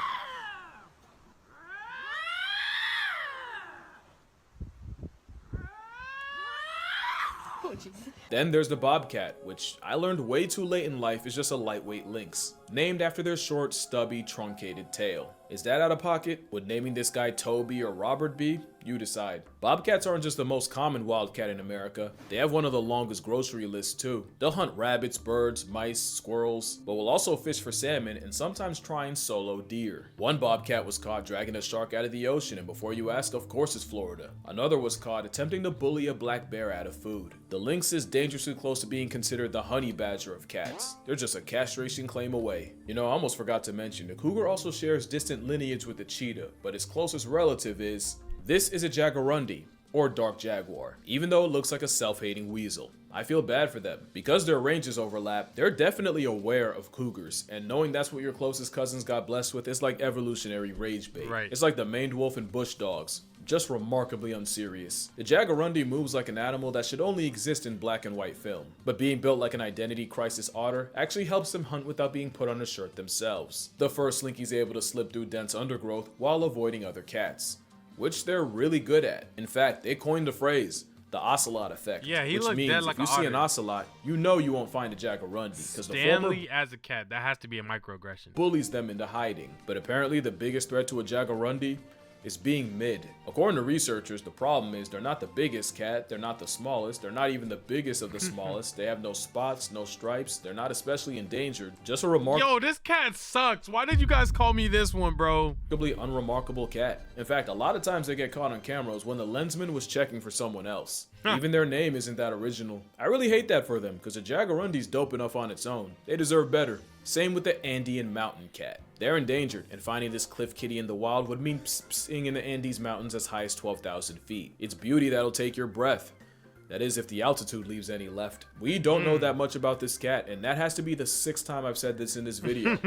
Then there's the bobcat, which I learned way too late in life is just a lightweight lynx, named after their short, stubby, truncated tail. Is that out of pocket? Would naming this guy Toby or Robert be? You decide. Bobcats aren't just the most common wildcat in America, they have one of the longest grocery lists too. They'll hunt rabbits, birds, mice, squirrels, but will also fish for salmon and sometimes try and solo deer. One bobcat was caught dragging a shark out of the ocean, and before you ask, of course it's Florida. Another was caught attempting to bully a black bear out of food. The lynx is dangerously close to being considered the honey badger of cats. They're just a castration claim away. You know, I almost forgot to mention, the cougar also shares distant lineage with the cheetah, but its closest relative is... This is a jaguarundi, or dark jaguar, even though it looks like a self-hating weasel. I feel bad for them. Because their ranges overlap, they're definitely aware of cougars, and knowing that's what your closest cousins got blessed with is like evolutionary rage bait. Right. It's like the maned wolf and bush dogs, just remarkably unserious. The jaguarundi moves like an animal that should only exist in black and white film, but being built like an identity crisis otter actually helps them hunt without being put on a shirt themselves. The fur slinky's able to slip through dense undergrowth while avoiding other cats, which they're really good at. In fact, they coined the phrase, the ocelot effect. Yeah, he which looked means dead like if you an see an otter. ocelot, you know you won't find a jaguarundi, because the former Stanley as a cat, that has to be a microaggression. bullies them into hiding. But apparently the biggest threat to a jaguarundi is being mid. According to researchers, the problem is they're not the biggest cat, they're not the smallest, they're not even the biggest of the smallest, they have no spots, no stripes, they're not especially endangered, just a Yo, this cat sucks. Why did you guys call me this one, bro? remarkably unremarkable cat. In fact, a lot of times they get caught on cameras when the lensman was checking for someone else. Even their name isn't that original. I really hate that for them, because a jaguarundi's dope enough on its own. They deserve better. Same with the Andean mountain cat. They're endangered, and finding this cliff kitty in the wild would mean psing in the Andes mountains as high as 12,000 feet. It's beauty that'll take your breath. That is, if the altitude leaves any left. We don't know that much about this cat, and that has to be the 6th time I've said this in this video.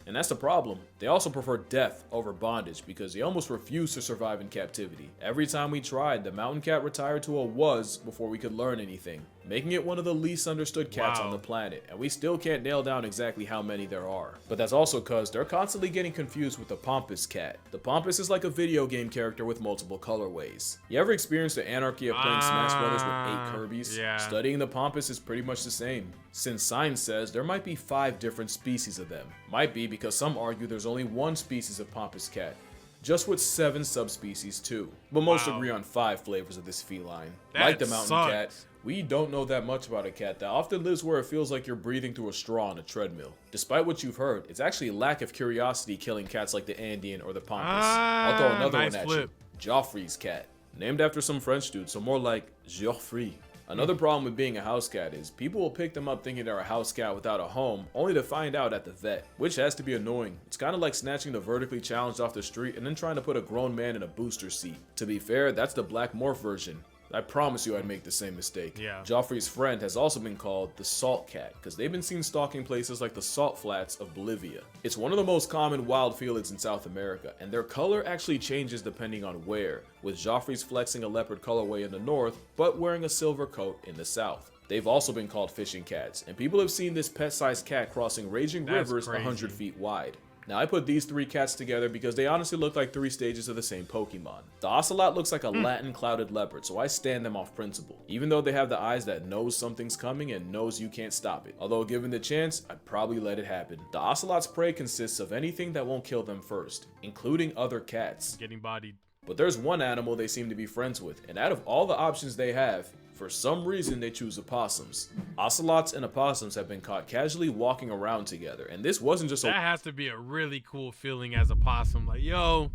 And that's the problem. They also prefer death over bondage, because they almost refuse to survive in captivity. Every time we tried, the mountain cat retired to a was before we could learn anything, making it one of the least understood cats on the planet, and we still can't nail down exactly how many there are. But that's also cause they're constantly getting confused with the pampas cat. The pampas is like a video game character with multiple colorways. You ever experienced the anarchy of playing Smash Brothers with 8 Kirby's? Yeah. Studying the pampas is pretty much the same, since science says there might be 5 different species of them. Might be because some argue there's only one species of pampas cat, just with 7 subspecies too. But most agree on 5 flavors of this feline. Like the mountain cat, we don't know that much about a cat that often lives where it feels like you're breathing through a straw on a treadmill. Despite what you've heard, it's actually lack of curiosity killing cats like the Andean or the pampas. I'll throw another nice one at flip. you. Joffrey's cat. Named after some French dude, so more like Geoffrey. Another problem with being a house cat is people will pick them up thinking they're a house cat without a home, only to find out at the vet, which has to be annoying. It's kind of like snatching the vertically challenged off the street and then trying to put a grown man in a booster seat. To be fair, that's the black morph version. I promise you I'd make the same mistake. Yeah. Joffrey's friend has also been called the salt cat, because they've been seen stalking places like the salt flats of Bolivia. It's one of the most common wild felids in South America, and their color actually changes depending on where, with Joffrey's flexing a leopard colorway in the north, but wearing a silver coat in the south. They've also been called fishing cats, and people have seen this pet-sized cat crossing raging rivers crazy. 100 feet wide. Now I put these 3 cats together because they honestly look like 3 stages of the same Pokemon. The Ocelot looks like a Latin clouded leopard, so I stand them off principle, even though they have the eyes that knows something's coming and knows you can't stop it. Although given the chance, I'd probably let it happen. The Ocelot's prey consists of anything that won't kill them first, including other cats. Getting bodied. But there's one animal they seem to be friends with, and out of all the options they have, for some reason they choose opossums. Ocelots and opossums have been caught casually walking around together, and this wasn't just that has to be a really cool feeling as a possum. Like, yo,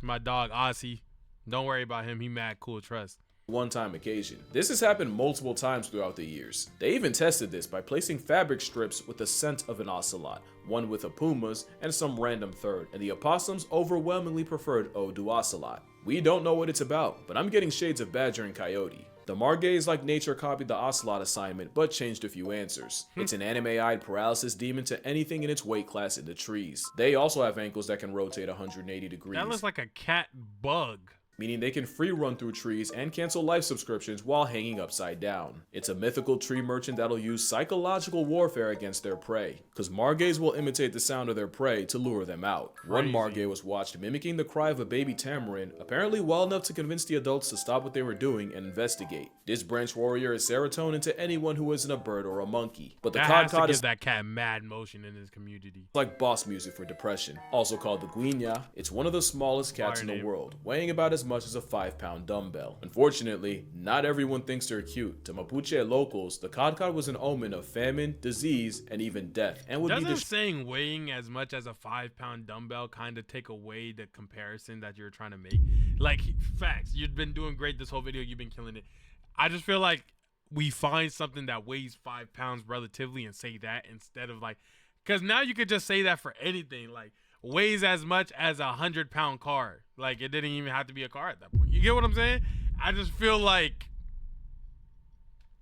my dog Ozzy, don't worry about him, he mad cool, trust. One-time occasion. This has happened multiple times throughout the years. They even tested this by placing fabric strips with the scent of an ocelot, one with a puma's and some random third, and the opossums overwhelmingly preferred Eau du Ocelot. We don't know what it's about, but I'm getting shades of badger and coyote. The Margays like nature copied the ocelot assignment, but changed a few answers. It's an anime-eyed paralysis demon to anything in its weight class in the trees. They also have ankles that can rotate 180 degrees. That looks like a cat bug. Meaning they can free run through trees and cancel life subscriptions while hanging upside down. It's a mythical tree merchant that'll use psychological warfare against their prey, because Margays will imitate the sound of their prey to lure them out. One Margay was watched mimicking the cry of a baby tamarin, apparently well enough to convince the adults to stop what they were doing and investigate. This branch warrior is serotonin to anyone who isn't a bird or a monkey. But the Cod is that cat mad motion in his community. Like boss music for depression. Also called the Guinya, it's one of the smallest cats in the world, weighing about as much as a 5-pound dumbbell. Unfortunately, not everyone thinks they're cute. To Mapuche locals, the Cod was an omen of famine, disease, and even death, and would Doesn't saying weighing as much as a 5-pound dumbbell kind of take away the comparison that you're trying to make? Like, facts, you've been doing great this whole video, you've been killing it. I just feel like we find something that weighs 5 pounds relatively and say that instead of like, because now you could just say that for anything, like weighs as much as a 100-pound car. Like, it didn't even have to be a car at that point. You get what I'm saying? I just feel like,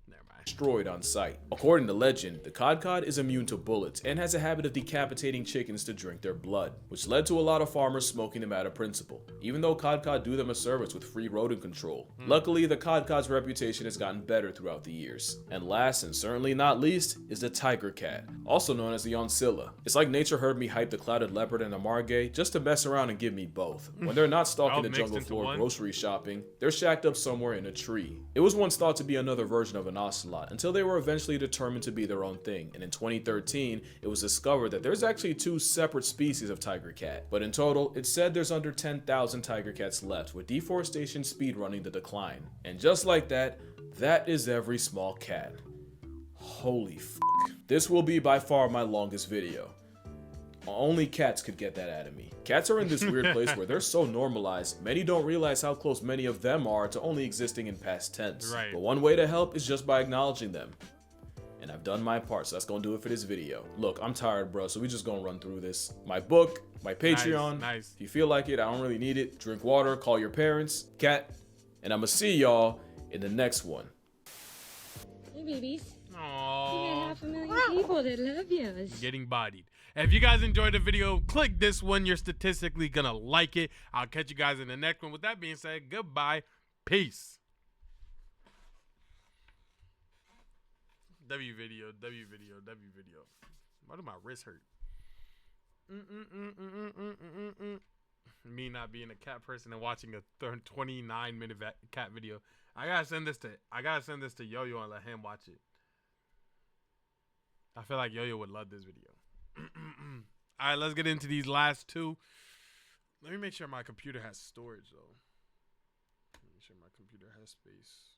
never mind. Destroyed on sight. According to legend, the Cod is immune to bullets and has a habit of decapitating chickens to drink their blood, which led to a lot of farmers smoking them out of principle, even though Cod do them a service with free rodent control. Luckily, the Cod's reputation has gotten better throughout the years. And last and certainly not least is the tiger cat, also known as the Oncilla. It's like nature heard me hype the clouded leopard and the Margay just to mess around and give me both. When they're not stalking the jungle floor grocery shopping, they're shacked up somewhere in a tree. It was once thought to be another version of an ocelot until they were eventually determined to be their own thing, and in 2013 it was discovered that there's actually 2 separate species of tiger cat, but in total it's said there's under 10,000 tiger cats left, with deforestation speedrunning the decline. And just like that, that is every small cat. Holy f***. This will be by far my longest video. Only cats could get that out of me. Cats are in this weird place where they're so normalized, many don't realize how close many of them are to only existing in past tense. Right. But one way to help is just by acknowledging them. And I've done my part, so that's gonna do it for this video. Look, I'm tired, bro, so we just gonna run through this. My book, my Patreon. Nice. If you feel like it, I don't really need it. Drink water, call your parents, cat, and I'm gonna see y'all in the next one. Hey, babies. Aww. You got 500,000 people that love you. Getting bodied. If you guys enjoyed the video, click this one. You're statistically gonna like it. I'll catch you guys in the next one. With that being said, goodbye. Peace. W video. Why do my wrist hurt? Me not being a cat person and watching a 29-minute cat video. I gotta send this to Yo-Yo and let him watch it. I feel like Yo-Yo would love this video. All right, let's get into these last 2. Let me make sure my computer has storage though. Make sure my computer has space.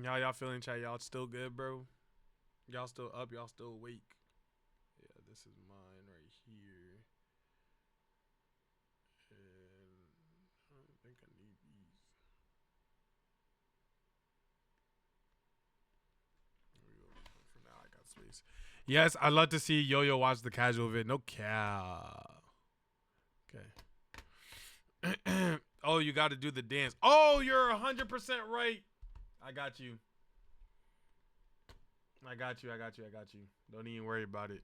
How y'all feeling, chat? Y'all still good, bro? Y'all still up? Y'all still awake? Yeah, this is mine right here. And I don't think I need these. There we go. For now, I got space. Yes, I'd love to see Yo-Yo watch the casual vid. No cow. Okay. Oh, you got to do the dance. Oh, you're 100% right. I got you. Don't even worry about it.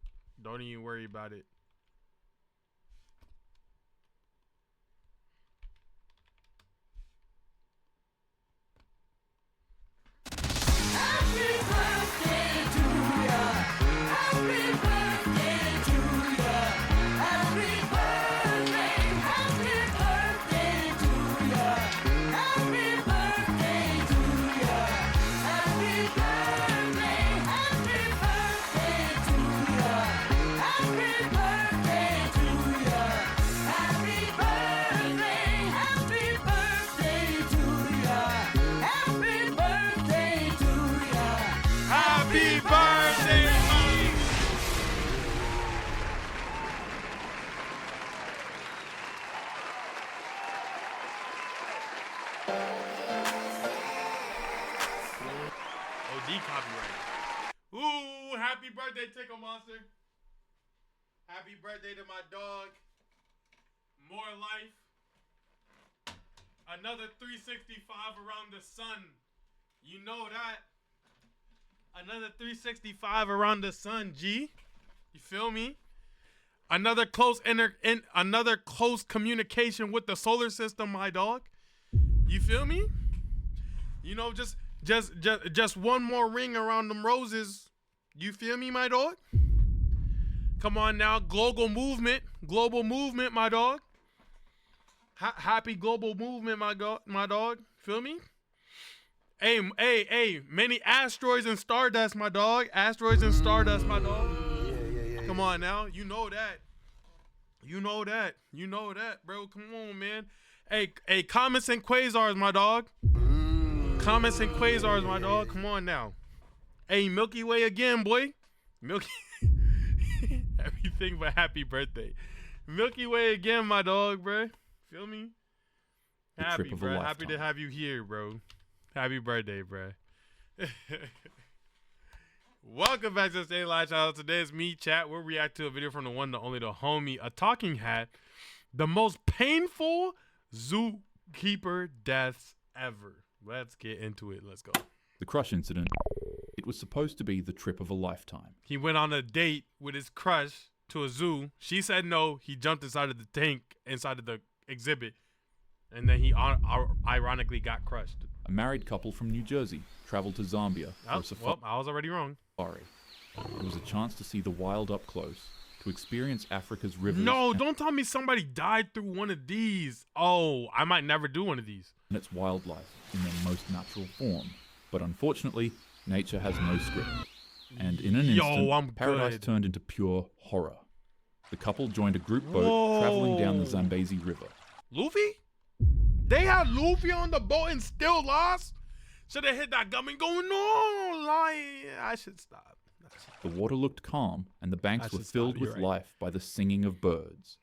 Happy birthday to ya. Happy birthday. D copyright. Ooh, happy birthday, Tickle Monster. Happy birthday to my dog. More life. Another 365 around the sun. You know that. Another 365 around the sun, G. You feel me? Another close another close communication with the solar system, my dog. You feel me? You know, just one more ring around them roses. You feel me, my dog? Come on now, global movement, my dog. Happy global movement, my dog. Feel me? Hey, many asteroids and stardust, my dog. Asteroids and stardust, my dog. Yeah. Come on now, you know that. You know that, bro. Come on, man. Hey, comets and quasars, my dog. Comets and quasars, my dog. Come on now. Hey, Milky Way again, boy. Milky. Everything but happy birthday. Milky Way again, my dog, bro. Feel me? Happy, bro. Happy to have you here, bro. Happy birthday, bro. Welcome back to the Stanley Live Channel. Today is me, chat. We'll react to a video from the one, the only, the homie, a talking hat. The most painful zookeeper deaths ever. Let's get into it. Let's go. The crush incident. It was supposed to be the trip of a lifetime. He went on a date with his crush to a zoo. She said no. He jumped inside of the tank, inside of the exhibit, and then he ironically got crushed. A married couple from New Jersey traveled to Zambia for a safari. Well, I was already wrong. It was a chance to see the wild up close, to experience Africa's rivers. No, don't tell me somebody died through one of these. Oh, I might never do one of these. And its wildlife in their most natural form. But unfortunately, nature has no script. And in an instant, paradise turned into pure horror. The couple joined a group boat traveling down the Zambezi River. Luffy? They had Luffy on the boat and still lost? Should have hit that gum and go, no, I should stop. The water looked calm, and the banks were filled with life by the singing of birds.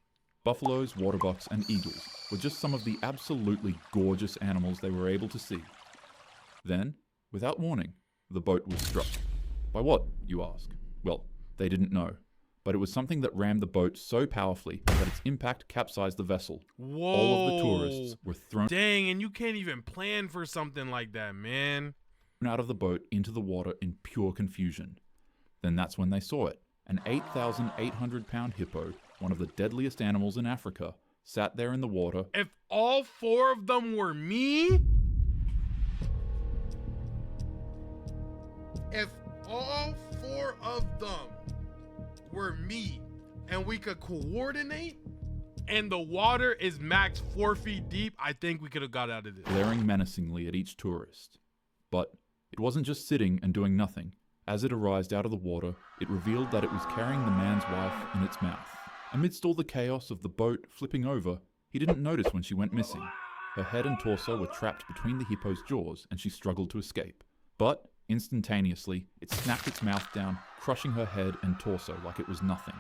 Buffaloes, waterbucks, and eagles were just some of the absolutely gorgeous animals they were able to see. Then, without warning, the boat was struck. By what, you ask? Well, they didn't know. But it was something that rammed the boat so powerfully that its impact capsized the vessel. Whoa. All of the tourists were thrown and you can't even plan for something like that, man. Out of the boat into the water in pure confusion. Then that's when they saw it. An 8,800-pound hippo, one of the deadliest animals in Africa, sat there in the water. If all four of them were me? If all four of them were me and we could coordinate and the water is max 4 feet deep, I think we could have got out of this. Glaring menacingly at each tourist. But it wasn't just sitting and doing nothing. As it arose out of the water, it revealed that it was carrying the man's wife in its mouth. Amidst all the chaos of the boat flipping over, he didn't notice when she went missing. Her head and torso were trapped between the hippo's jaws and she struggled to escape. But instantaneously, it snapped its mouth down, crushing her head and torso like it was nothing.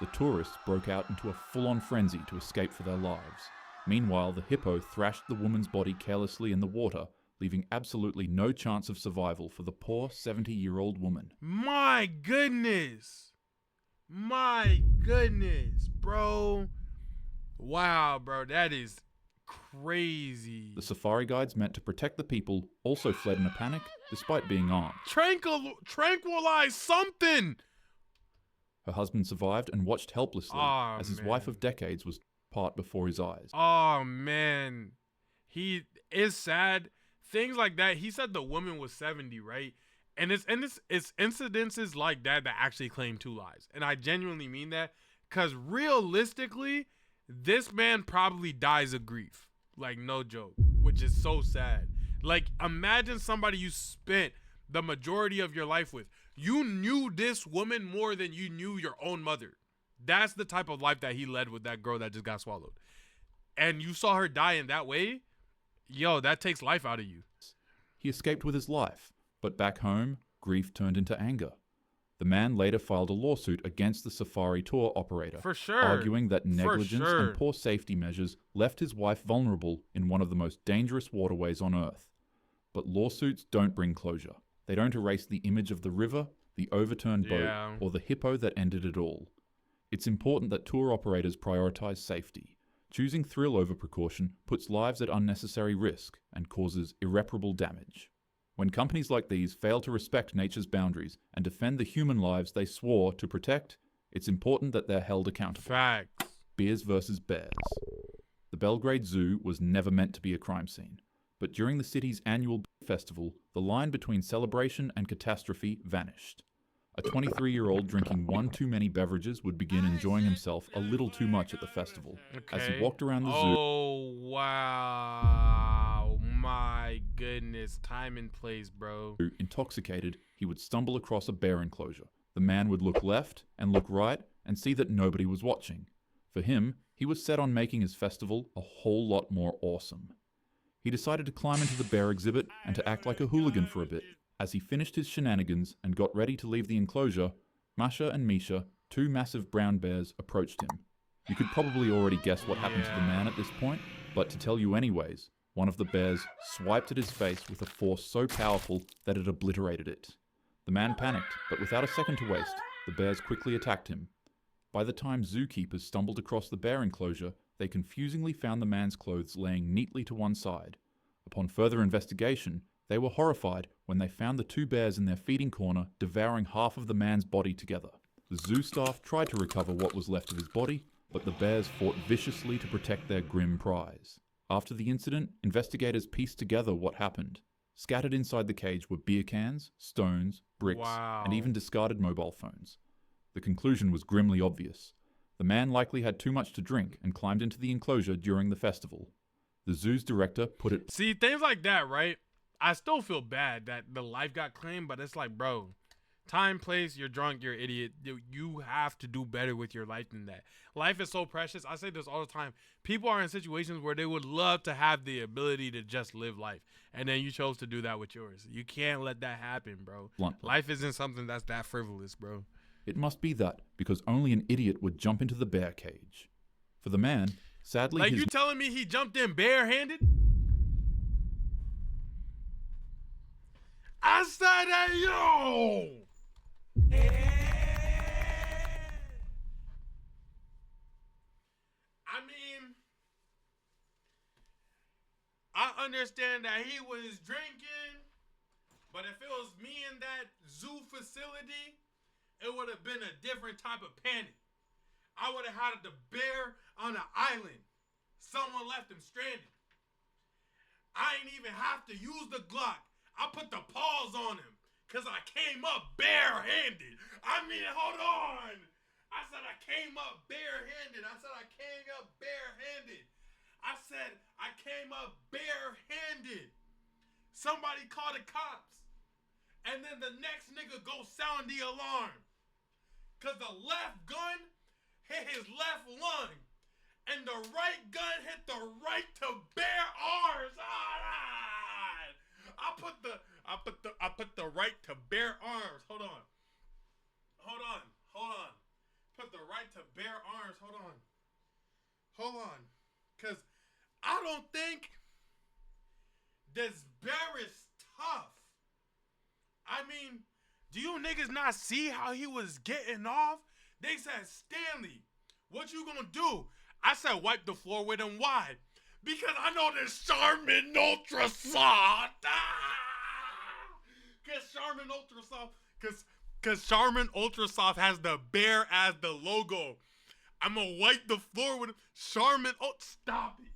The tourists broke out into a full-on frenzy to escape for their lives. Meanwhile, the hippo thrashed the woman's body carelessly in the water, leaving absolutely no chance of survival for the poor 70-year-old woman. My goodness, bro. Wow, bro, that is crazy. The safari guides meant to protect the people also fled in a panic, despite being armed. Tranquilize something! Her husband survived and watched helplessly as his wife of decades was part before his eyes. Oh, man. He is sad. Things like that. He said the woman was 70, right? And it's incidences like that that actually claim 2 lives. And I genuinely mean that because realistically, this man probably dies of grief. Like, no joke, which is so sad. Like, imagine somebody you spent the majority of your life with. You knew this woman more than you knew your own mother. That's the type of life that he led with that girl that just got swallowed. And you saw her die in that way. Yo, that takes life out of you. He escaped with his life, but back home, grief turned into anger. The man later filed a lawsuit against the safari tour operator, for sure, arguing that negligence and poor safety measures left his wife vulnerable in one of the most dangerous waterways on Earth. But lawsuits don't bring closure. They don't erase the image of the river, the overturned boat, Yeah. or the hippo that ended it all. It's important that tour operators prioritize safety. Choosing thrill over precaution puts lives at unnecessary risk and causes irreparable damage. When companies like these fail to respect nature's boundaries and defend the human lives they swore to protect, it's important that they're held accountable. Facts. Bears versus bears. The Belgrade Zoo was never meant to be a crime scene, but during the city's annual bear festival, the line between celebration and catastrophe vanished. A 23-year-old drinking one too many beverages would begin enjoying himself a little too much at the festival. As he walked around the zoo, Oh, wow. My goodness. Time and place, bro. intoxicated, he would stumble across a bear enclosure. The man would look left and look right and see that nobody was watching. For him, he was set on making his festival a whole lot more awesome. He decided to climb into the bear exhibit and to act like a hooligan for a bit. As he finished his shenanigans and got ready to leave the enclosure, Masha and Misha, two massive brown bears, approached him. You could probably already guess what happened to the man at this point, but to tell you anyways, one of the bears swiped at his face with a force so powerful that it obliterated it. The man panicked, but without a second to waste, the bears quickly attacked him. By the time zookeepers stumbled across the bear enclosure, they confusingly found the man's clothes laying neatly to one side. Upon further investigation, they were horrified when they found the two bears in their feeding corner devouring half of the man's body together. The zoo staff tried to recover what was left of his body, but the bears fought viciously to protect their grim prize. After the incident, investigators pieced together what happened. Scattered inside the cage were beer cans, stones, bricks, and even discarded mobile phones. The conclusion was grimly obvious. The man likely had too much to drink and climbed into the enclosure during the festival. The zoo's director put it... See, things like that, right? I still feel bad that the life got claimed, but it's like, bro, time, place, you're drunk, you're an idiot. You have to do better with your life than that. Life is so precious. I say this all the time. People are in situations where they would love to have the ability to just live life, and then you chose to do that with yours. You can't let that happen, bro. bluntly. Life isn't something that's that frivolous, bro. It must be that, because only an idiot would jump into the bear cage. For the man, sadly, Like, his... you telling me he jumped in barehanded? I said, hey, yo! I mean, I understand that he was drinking, but if it was me in that zoo facility, it would have been a different type of panic. I would have had the bear on an island. Someone left him stranded. I ain't even have to use the Glock. I put the paws on him because I came up barehanded. I mean, hold on. I said I came up barehanded. I said I came up barehanded. I said I came up barehanded. Somebody call the cops. And then the next nigga go sound the alarm. Because the left gun hit his left lung. And the right gun hit the right to bare arms. I put the right to bare arms. Hold on. Put the right to bare arms. Hold on. Cause I don't think this bear is tough. I mean, do you niggas not see how he was getting off? They said, Stanley, what you gonna do? I said, wipe the floor with him. Why? Because I know this Charmin Ultra Soft. Cause Charmin Ultra Soft has the bear as the logo. I'm gonna wipe the floor with Charmin. Oh, stop it.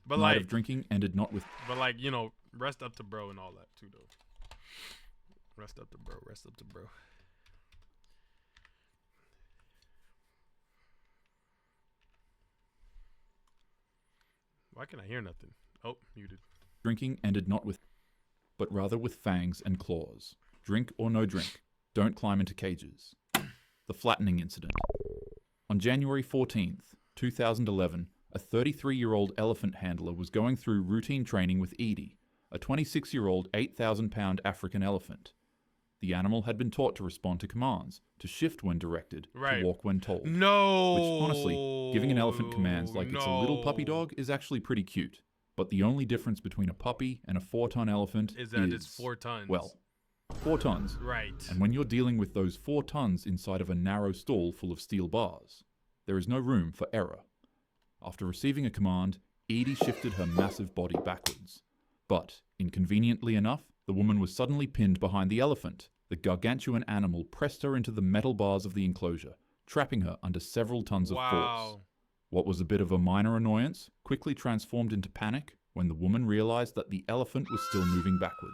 But night like, of drinking ended not with... But like, you know, rest up to bro and all that too, though. Rest up to bro. Why can't I hear nothing? Oh, muted. Drinking ended not with... but rather with fangs and claws. Drink or no drink, don't climb into cages. The flattening incident. On January 14th, 2011, a 33-year-old elephant handler was going through routine training with Edie, a 26-year-old 8,000-pound African elephant. The animal had been taught to respond to commands, to shift when directed, Right. to walk when told. No. Which, honestly, giving an elephant commands like it's a little puppy dog is actually pretty cute. But the only difference between a puppy and a 4-ton elephant is that it's 4 tons. Well, 4 tons. Right. And when you're dealing with those 4 tons inside of a narrow stall full of steel bars, there is no room for error. After receiving a command, Edie shifted her massive body backwards. But, inconveniently enough, the woman was suddenly pinned behind the elephant. The gargantuan animal pressed her into the metal bars of the enclosure, trapping her under several tons of force. What was a bit of a minor annoyance quickly transformed into panic when the woman realized that the elephant was still moving backwards.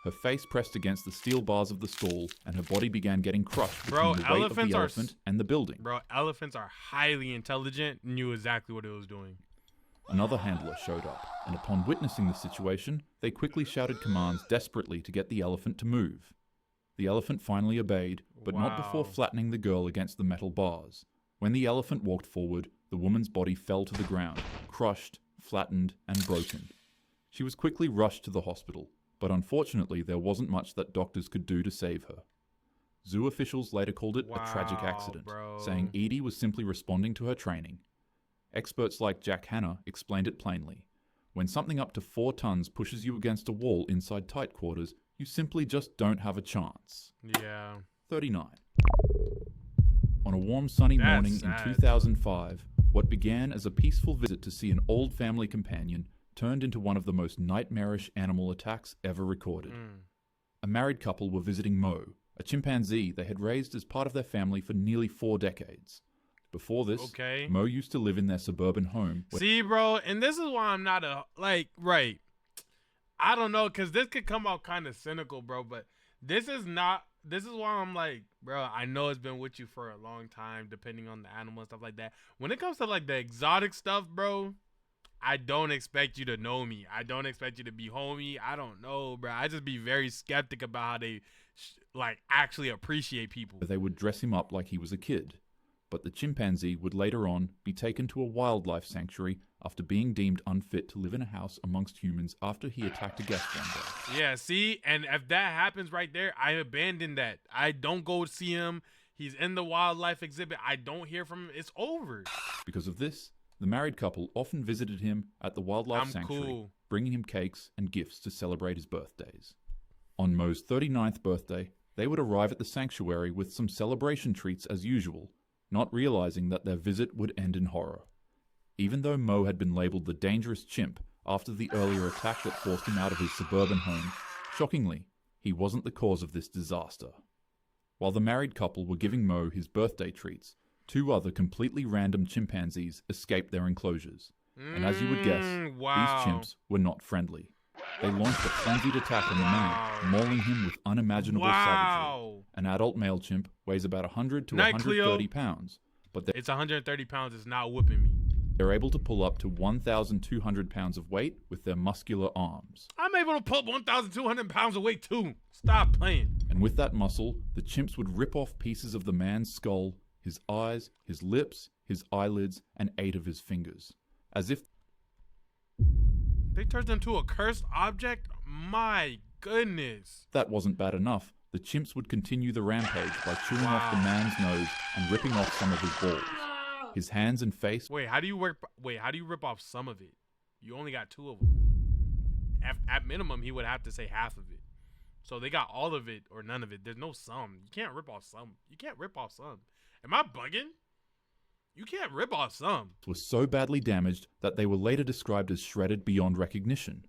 Her face pressed against the steel bars of the stall, and her body began getting crushed between the weight of the elephant and the building. Bro, elephants are highly intelligent, knew exactly what it was doing. Another handler showed up, and upon witnessing the situation, they quickly shouted commands desperately to get the elephant to move. The elephant finally obeyed, but not before flattening the girl against the metal bars. When the elephant walked forward, the woman's body fell to the ground, crushed, flattened, and broken. She was quickly rushed to the hospital, but unfortunately there wasn't much that doctors could do to save her. Zoo officials later called it a tragic accident, saying Edie was simply responding to her training. Experts like Jack Hanna explained it plainly. When something up to 4 tons pushes you against a wall inside tight quarters, you simply just don't have a chance. Yeah. 39. On a warm sunny morning in 2005, what began as a peaceful visit to see an old family companion turned into one of the most nightmarish animal attacks ever recorded. A married couple were visiting Mo, a chimpanzee they had raised as part of their family for nearly 4 decades. Before this, Mo used to live in their suburban home. See, bro, and this is why I'm not right. I don't know, because this could come out kind of cynical, bro, but this is why I'm like, bro, I know it's been with you for a long time, depending on the animal and stuff like that. When it comes to, like, the exotic stuff, bro, I don't expect you to know me. I don't expect you to be homie. I don't know, bro. I just be very skeptic about how they, actually appreciate people. They would dress him up like he was a kid. But the chimpanzee would later on be taken to a wildlife sanctuary after being deemed unfit to live in a house amongst humans after he attacked a guest one day. Yeah, see? And if that happens right there, I abandon that. I don't go see him. He's in the wildlife exhibit. I don't hear from him. It's over. Because of this, the married couple often visited him at the wildlife sanctuary, bringing him cakes and gifts to celebrate his birthdays. On Mo's 39th birthday, they would arrive at the sanctuary with some celebration treats as usual, not realizing that their visit would end in horror. Even though Mo had been labeled the dangerous chimp after the earlier attack that forced him out of his suburban home, shockingly, he wasn't the cause of this disaster. While the married couple were giving Mo his birthday treats, 2 other completely random chimpanzees escaped their enclosures. And as you would guess, these chimps were not friendly. They launched a frenzied attack on the man, mauling him with unimaginable savagery. An adult male chimp weighs about 100 to 130 pounds. But it's 130 pounds, it's not whooping me. They're able to pull up to 1,200 pounds of weight with their muscular arms. I'm able to pull 1,200 pounds of weight too. Stop playing. And with that muscle, the chimps would rip off pieces of the man's skull, his eyes, his lips, his eyelids, and 8 of his fingers. As if they turned him to a cursed object? My goodness. That wasn't bad enough. The chimps would continue the rampage by chewing off the man's nose and ripping off some of his balls. His hands and face. Wait, how do you rip off some of it? You only got 2 of them. At minimum, he would have to say half of it. So they got all of it or none of it. There's no some. You can't rip off some. You can't rip off some. Am I bugging? You can't rip off some. Was so badly damaged that they were later described as shredded beyond recognition.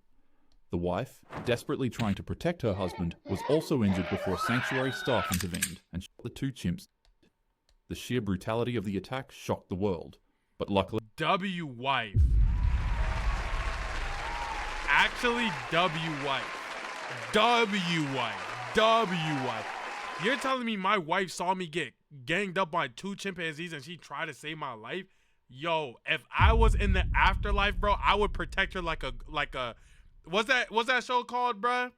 The wife, desperately trying to protect her husband, was also injured before sanctuary staff intervened and shot the 2 chimps. The sheer brutality of the attack shocked the world, but luckily... W-wife. Actually, W-wife. W-wife. W-wife. You're telling me my wife saw me get ganged up by 2 chimpanzees and she tried to save my life? Yo, if I was in the afterlife, bro, I would protect her like a what's that show called, bruh?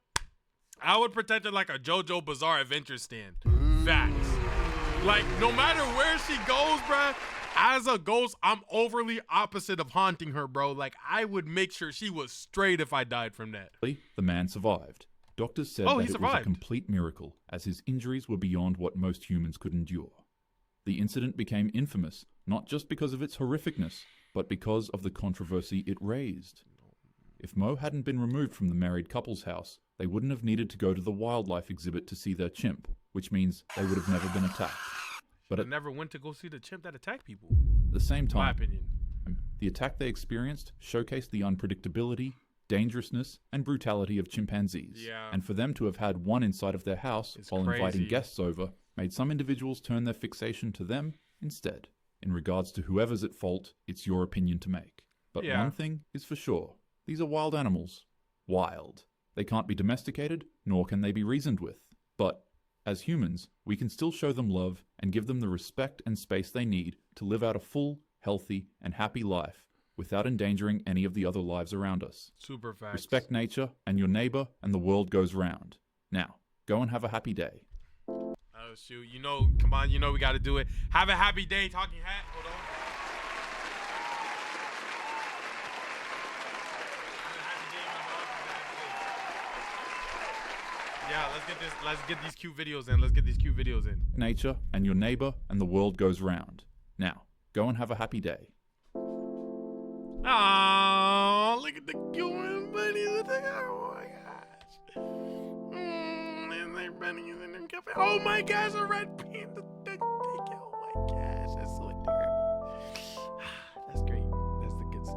I would protect her like a JoJo Bizarre Adventure stand. Facts. Like, no matter where she goes, bruh, as a ghost, I'm overly opposite of haunting her, bro. Like, I would make sure she was straight if I died from that. The man survived. Doctors said Oh, that he it was a survived. complete miracle, as his injuries were beyond what most humans could endure. The incident became infamous, not just because of its horrificness, but because of the controversy it raised. If Mo hadn't been removed from the married couple's house, they wouldn't have needed to go to the wildlife exhibit to see their chimp, which means they would have never been attacked. But I at never went to go see the chimp that attacked people. the same My time, opinion. the attack they experienced showcased the unpredictability, dangerousness, and brutality of chimpanzees. Yeah. And for them to have had one inside of their house It's while inviting crazy. guests over made some individuals turn their fixation to them instead. In regards to whoever's at fault, it's your opinion to make. But Yeah. one thing is for sure. These are wild animals. Wild. They can't be domesticated, nor can they be reasoned with. But, as humans, we can still show them love and give them the respect and space they need to live out a full, healthy, and happy life without endangering any of the other lives around us. Super facts. Respect nature and your neighbor, and the world goes round. Now, go and have a happy day. Oh, shoot. You know, come on. You know we got to do it. Have a happy day, Talking Hat. Hold on. Yeah, let's get this. Let's get these cute videos in. Let's get these cute videos in. Nature and your neighbor, and the world goes round. Now, go and have a happy day. Oh, look at the cute one, buddy. Oh my gosh. And they're running in their cafe. Oh my gosh, a red panda. Oh my gosh, that's so adorable. That's great. That's the good stuff.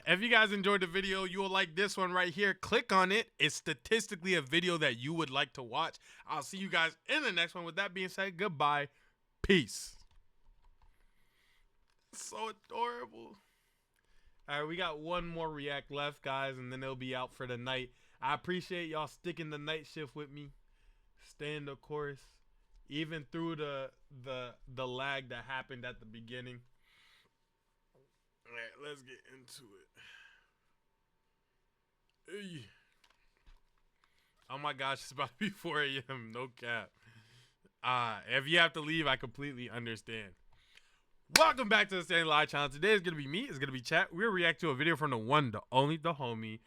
If you guys enjoyed the video, you will like this one right here. Click on it. It's statistically a video that you would like to watch. I'll see you guys in the next one. With that being said, goodbye. Peace. So adorable. All right, we got one more react left, guys, and then it'll be out for the night. I appreciate y'all sticking the night shift with me, staying the course, even through the lag that happened at the beginning. All right, let's get into it. Hey. Oh my gosh, it's about to be 4 a.m. No cap. If you have to leave, I completely understand. Welcome back to the Stanley Live channel. Today is going to be me. It's going to be chat. We'll react to a video from the one, the only, the homie,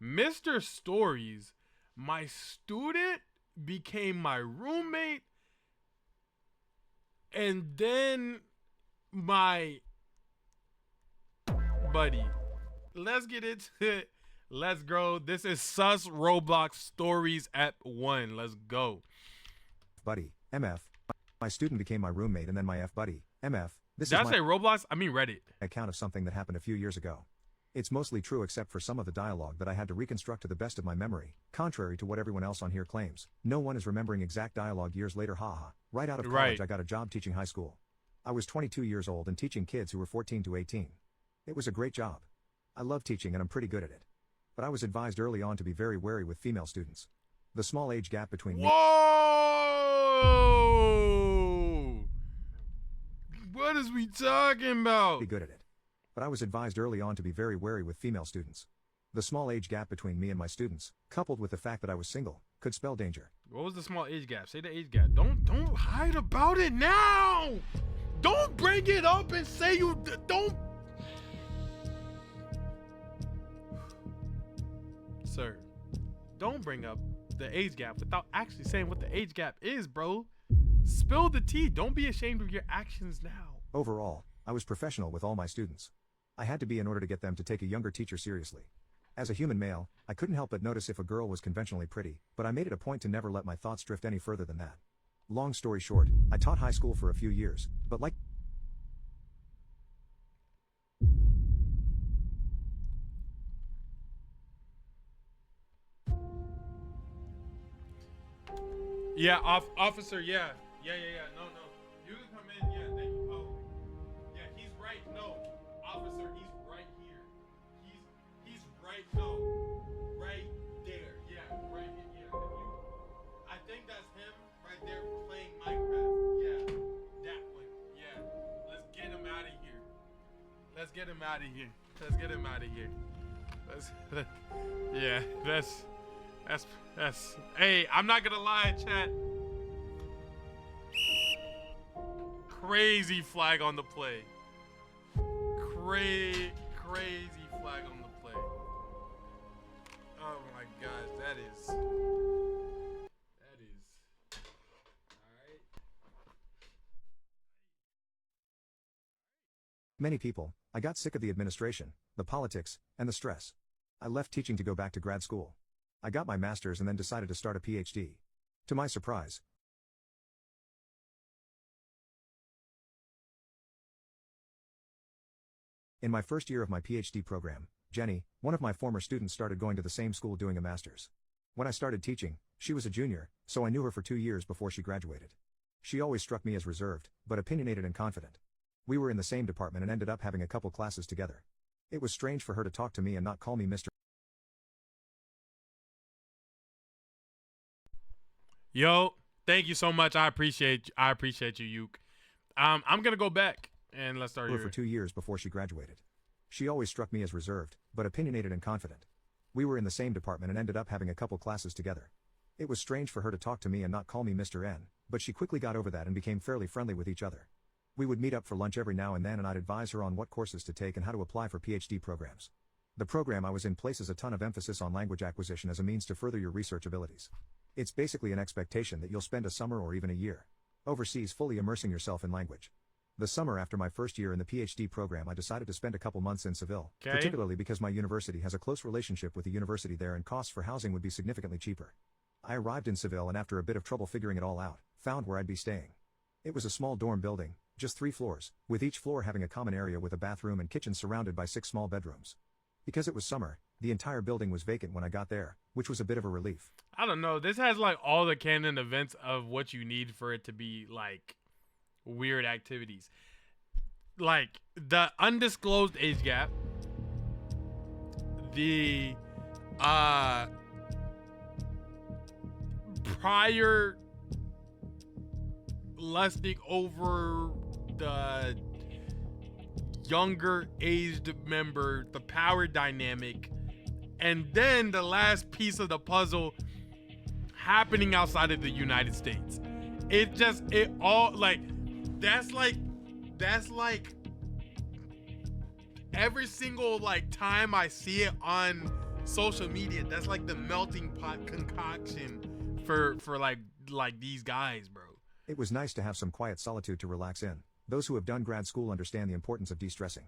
Mr. Stories. My student became my roommate. And then my buddy. Let's get into it. Let's go. This is Sus Roblox Stories Ep 1. Let's go. Buddy, MF. My student became my roommate and then my F buddy, MF. This Did I is say my Roblox? I mean Reddit. account of something that happened a few years ago. It's mostly true except for some of the dialogue that I had to reconstruct to the best of my memory, contrary to what everyone else on here claims. No one is remembering exact dialogue years later, haha. Right out of college, Right. I got a job teaching high school. I was 22 years old and teaching kids who were 14 to 18. It was a great job. I love teaching and I'm pretty good at it. But I was advised early on to be very wary with female students. The small age gap between me Whoa! What is we talking about? be good at it. But I was advised early on to be very wary with female students. The small age gap between me and my students, coupled with the fact that I was single, could spell danger. What was the small age gap? Say the age gap. Don't hide about it now. Don't bring it up and say you don't. Sir, don't bring up the age gap without actually saying what the age gap is, bro. Spill the tea. Don't be ashamed of your actions now. Overall, I was professional with all my students. I had to be in order to get them to take a younger teacher seriously. As a human male, I couldn't help but notice if a girl was conventionally pretty, but I made it a point to never let my thoughts drift any further than that. Long story short, I taught high school for a few years, but like Yeah, officer, yeah. No. You can come in, yeah, thank you. Oh. Yeah, he's right, no. Officer, he's right here. He's right, no. Right there, yeah, right here, yeah. I think that's him right there playing Minecraft. Yeah, that one, yeah. Let's get him out of here. Yeah, that's, hey, I'm not gonna lie, chat. Crazy flag on the play. Crazy flag on the play. Oh my gosh, that is. All right. Many people, I got sick of the administration, the politics, and the stress. I left teaching to go back to grad school. I got my master's and then decided to start a PhD. To my surprise, in my first year of my PhD program, Jenny, one of my former students, started going to the same school doing a master's. When I started teaching, she was a junior, so I knew her for 2 years before she graduated. She always struck me as reserved, but opinionated and confident. We were in the same department and ended up having a couple classes together. It was strange for her to talk to me and not call me Mr. Yo, thank you so much. I appreciate you, Yuke. I'm gonna go back and let's start her here. for 2 years before she graduated. She always struck me as reserved, but opinionated and confident. We were in the same department and ended up having a couple classes together. It was strange for her to talk to me and not call me Mr. N, but she quickly got over that and became fairly friendly with each other. We would meet up for lunch every now and then and I'd advise her on what courses to take and how to apply for PhD programs. The program I was in places a ton of emphasis on language acquisition as a means to further your research abilities. It's basically an expectation that you'll spend a summer or even a year overseas fully immersing yourself in language. The summer after my first year in the PhD program, I decided to spend a couple months in Seville, particularly because my university has a close relationship with the university there and costs for housing would be significantly cheaper. I arrived in Seville and after a bit of trouble figuring it all out, found where I'd be staying. It was a small dorm building, just 3 floors, with each floor having a common area with a bathroom and kitchen surrounded by 6 small bedrooms. Because it was summer, the entire building was vacant when I got there, which was a bit of a relief. I don't know. This has like all the canon events of what you need for it to be like weird activities. Like the undisclosed age gap, the prior lusting over the younger aged member, the power dynamic, and then the last piece of the puzzle happening outside of the United States. It all like that's like every single like time I see it on social media, that's like the melting pot concoction for like these guys, bro. It was nice to have some quiet solitude to relax in. Those who have done grad school understand the importance of de-stressing.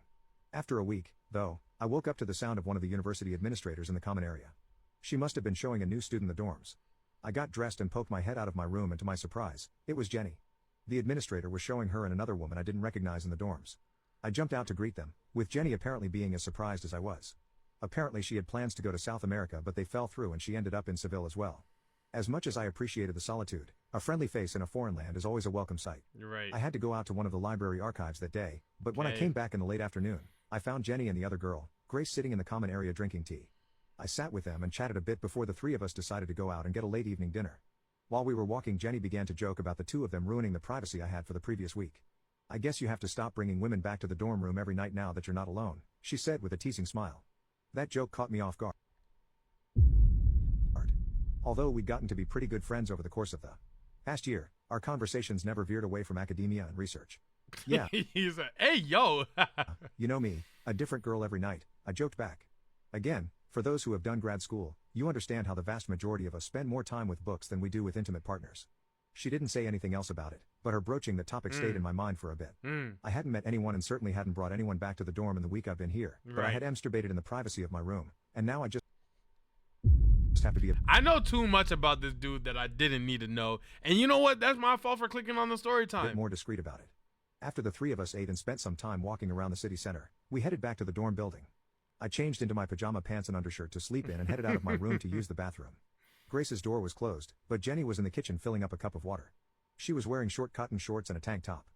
After a week, though, I woke up to the sound of one of the university administrators in the common area. She must have been showing a new student the dorms. I got dressed and poked my head out of my room and to my surprise, it was Jenny. The administrator was showing her and another woman I didn't recognize in the dorms. I jumped out to greet them, with Jenny apparently being as surprised as I was. Apparently she had plans to go to South America but they fell through and she ended up in Seville as well. As much as I appreciated the solitude, a friendly face in a foreign land is always a welcome sight. You're right. I had to go out to one of the library archives that day, but when I came back in the late afternoon, I found Jenny and the other girl, Grace, sitting in the common area drinking tea. I sat with them and chatted a bit before the 3 of us decided to go out and get a late evening dinner. While we were walking, Jenny began to joke about the 2 of them ruining the privacy I had for the previous week. I guess you have to stop bringing women back to the dorm room every night now that you're not alone, she said with a teasing smile. That joke caught me off guard. Although we'd gotten to be pretty good friends over the course of the past year, our conversations never veered away from academia and research. Yeah. He's like, hey, yo. You know me, a different girl every night, I joked back. Again, for those who have done grad school, you understand how the vast majority of us spend more time with books than we do with intimate partners. She didn't say anything else about it, but her broaching the topic stayed in my mind for a bit. I hadn't met anyone and certainly hadn't brought anyone back to the dorm in the week I've been here, but I had masturbated in the privacy of my room, and now I just have to be I know too much about this dude that I didn't need to know. And you know what? That's my fault for clicking on the story time. A bit more discreet about it. After the 3 of us ate and spent some time walking around the city center, we headed back to the dorm building. I changed into my pajama pants and undershirt to sleep in and headed out of my room to use the bathroom. Grace's door was closed, but Jenny was in the kitchen filling up a cup of water. She was wearing short cotton shorts and a tank top.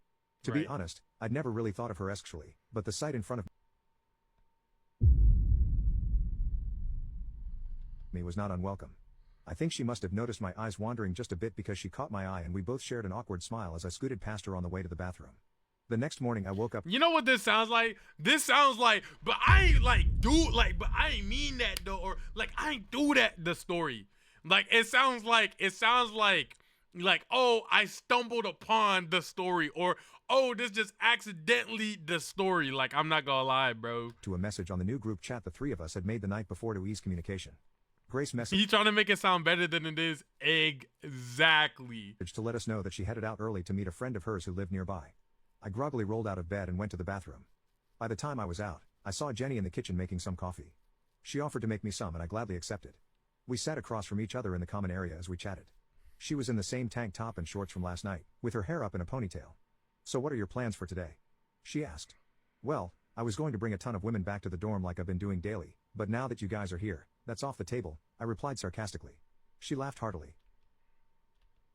To be honest, I'd never really thought of her sexually, but the sight in front of me was not unwelcome. I think she must have noticed my eyes wandering just a bit because she caught my eye and we both shared an awkward smile as I scooted past her on the way to the bathroom. The next morning I woke up. You know what this sounds like? This sounds like, but I ain't but I ain't mean that though, or like I ain't do that, the story. Like it sounds like, oh, I stumbled upon the story, or oh, this just accidentally the story. Like, I'm not gonna lie, bro. To a message on the new group chat the three of us had made the night before to ease communication. Grace messaged He trying to make it sound better than it is. Exactly. to let us know that she headed out early to meet a friend of hers who lived nearby. I groggily rolled out of bed and went to the bathroom. By the time I was out, I saw Jenny in the kitchen making some coffee. She offered to make me some and I gladly accepted. We sat across from each other in the common area as we chatted. She was in the same tank top and shorts from last night, with her hair up in a ponytail. So what are your plans for today? She asked. Well, I was going to bring a ton of women back to the dorm like I've been doing daily, but now that you guys are here, that's off the table, I replied sarcastically. She laughed heartily.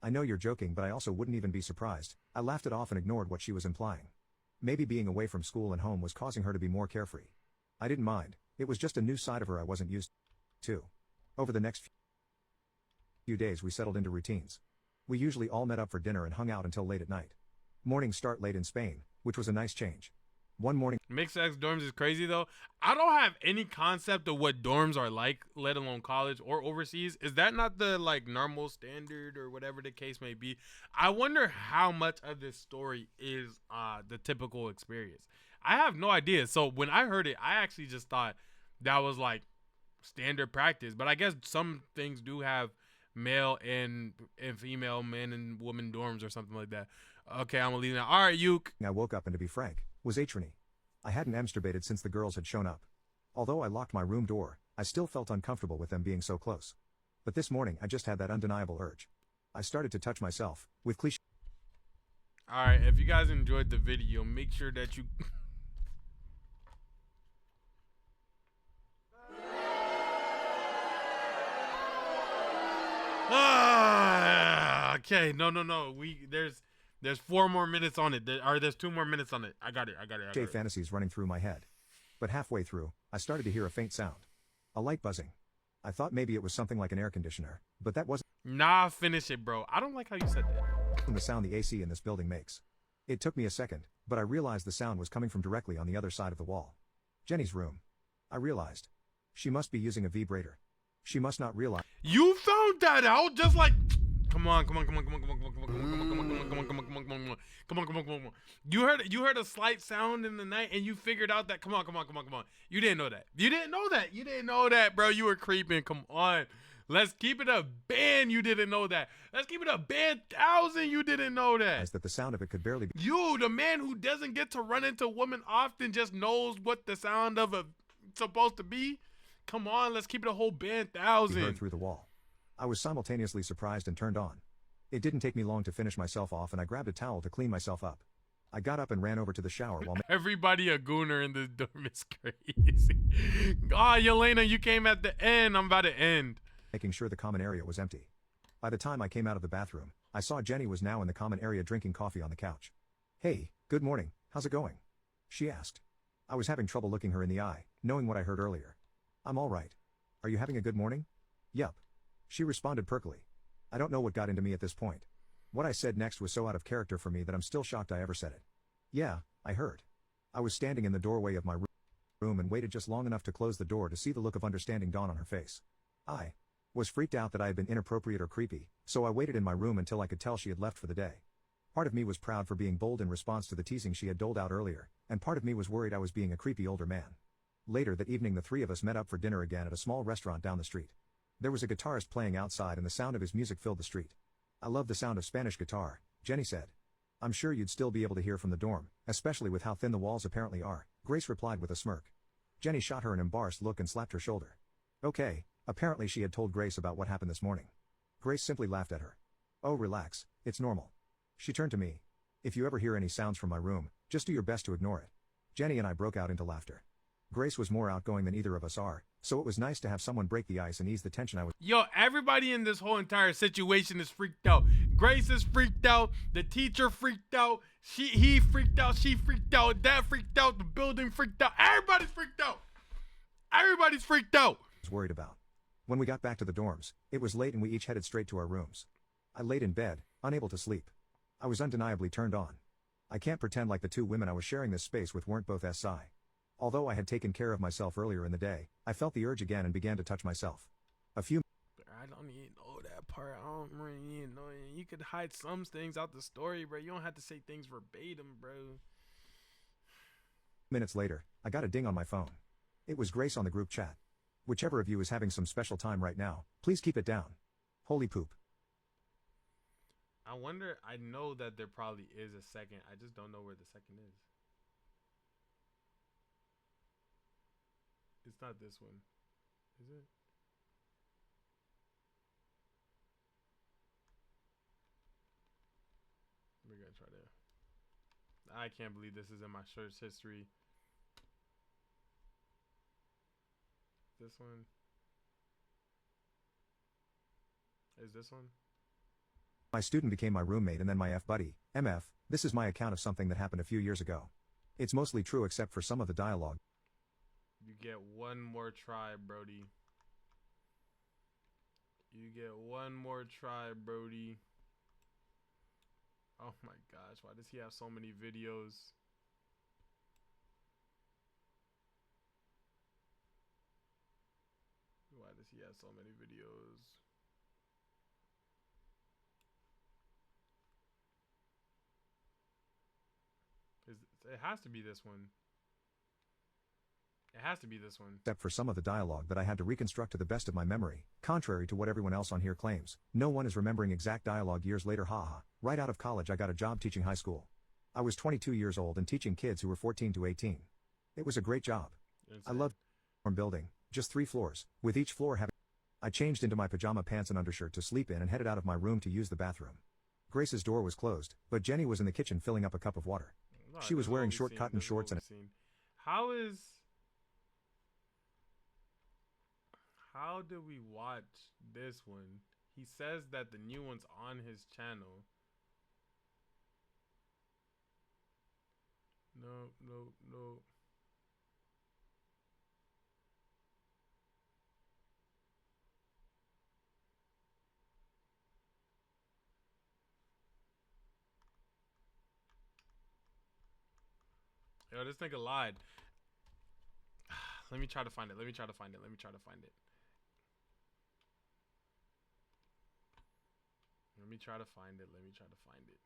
I know you're joking, but I also wouldn't even be surprised. I laughed it off and ignored what she was implying. Maybe being away from school and home was causing her to be more carefree. I didn't mind, it was just a new side of her I wasn't used to. Over the next few days we settled into routines. We usually all met up for dinner and hung out until late at night. Mornings start late in Spain, which was a nice change. One morning, Mixed sex dorms is crazy though. I don't have any concept of what dorms are like, let alone college or overseas. Is that not the like normal standard or whatever the case may be? I wonder how much of this story is the typical experience. I have no idea. So when I heard it, I actually just thought that was like standard practice. But I guess some things do have male and female, men and woman dorms or something like that. Okay, I'm gonna leave now. All right, Yuke. I woke up and to be frank, was atrony. I hadn't masturbated since the girls had shown up. Although I locked my room door, I still felt uncomfortable with them being so close. But this morning I just had that undeniable urge. I started to touch myself, with cliche. All right, if you guys enjoyed the video, make sure that you okay, no. There's 4 more minutes on it. There's 2 more minutes on it. I got it. Fantasies running through my head. But halfway through, I started to hear a faint sound. A light buzzing. I thought maybe it was something like an air conditioner, but that wasn't Nah, finish it, bro. I don't like how you said that. the sound the AC in this building makes. It took me a second, but I realized the sound was coming from directly on the other side of the wall. Jenny's room. I realized. She must be using a vibrator. She must not realize. You found that out just like come on. You heard a slight sound in the night and you figured out that come on. You didn't know that, bro. You were creeping. Come on. Let's keep it a band. You didn't know that. Let's keep it a band 1,000. You didn't know that. That the sound of it could barely be You, the man who doesn't get to run into women often, just knows what the sound of a supposed to be. Come on, let's keep it a whole band 1,000. heard through the wall. I was simultaneously surprised and turned on. It didn't take me long to finish myself off and I grabbed a towel to clean myself up. I got up and ran over to the shower while Everybody a gooner in this dorm is crazy. Ah, Yelena, you came at the end. I'm about to end. making sure the common area was empty. By the time I came out of the bathroom, I saw Jenny was now in the common area drinking coffee on the couch. Hey, good morning, how's it going? She asked. I was having trouble looking her in the eye, knowing what I heard earlier. I'm alright. Are you having a good morning? Yup. She responded perkily. I don't know what got into me at this point. What I said next was so out of character for me that I'm still shocked I ever said it. Yeah, I heard. I was standing in the doorway of my room and waited just long enough to close the door to see the look of understanding dawn on her face. I was freaked out that I had been inappropriate or creepy, so I waited in my room until I could tell she had left for the day. Part of me was proud for being bold in response to the teasing she had doled out earlier, and part of me was worried I was being a creepy older man. Later that evening the three of us met up for dinner again at a small restaurant down the street. There was a guitarist playing outside and the sound of his music filled the street. I love the sound of Spanish guitar, Jenny said. I'm sure you'd still be able to hear from the dorm, especially with how thin the walls apparently are, Grace replied with a smirk. Jenny shot her an embarrassed look and slapped her shoulder. Okay, apparently she had told Grace about what happened this morning. Grace simply laughed at her. Oh, relax, it's normal. She turned to me. If you ever hear any sounds from my room, just do your best to ignore it. Jenny and I broke out into laughter. Grace was more outgoing than either of us are, so it was nice to have someone break the ice and ease the tension I was. Yo, everybody in this whole entire situation is freaked out. Grace is freaked out. The teacher freaked out. He freaked out. She freaked out. Dad freaked out. The building freaked out. Everybody's freaked out. Everybody's freaked out. Worried about. When we got back to the dorms, it was late and we each headed straight to our rooms. I laid in bed, unable to sleep. I was undeniably turned on. I can't pretend like the two women I was sharing this space with weren't both SI. Although I had taken care of myself earlier in the day, I felt the urge again and began to touch myself. A few I don't even know that part. I don't really know. You could hide some things out the story, bro. You don't have to say things verbatim, bro. Minutes later, I got a ding on my phone. It was Grace on the group chat. Whichever of you is having some special time right now, please keep it down. Holy poop. I wonder, I know that there probably is a second. I just don't know where the second is. It's not this one. Is it? We're gonna try to. I can't believe this is in my search history. This one. Is this one? My student became my roommate and then my F-buddy. MF, this is my account of something that happened a few years ago. It's mostly true except for some of the dialogue. You get one more try, Brody. You get one more try, Brody. Oh my gosh, why does he have so many videos? Why does he have so many videos? It has to be this one. It has to be this one. Except for some of the dialogue that I had to reconstruct to the best of my memory, contrary to what everyone else on here claims. No one is remembering exact dialogue years later, haha. Right out of college I got a job teaching high school. I was 22 years old and teaching kids who were 14 to 18. It was a great job. I loved the building, just 3 floors, with each floor having... I changed into my pajama pants and undershirt to sleep in and headed out of my room to use the bathroom. Grace's door was closed, but Jenny was in the kitchen filling up a cup of water. No, She was wearing short cotton shorts and... How did we watch this one? He says that the new one's on his channel. No, no, no. Yo, this nigga lied. Let me try to find it. Let me try to find it. Let me try to find it. Let me try to find it. Let me try to find it.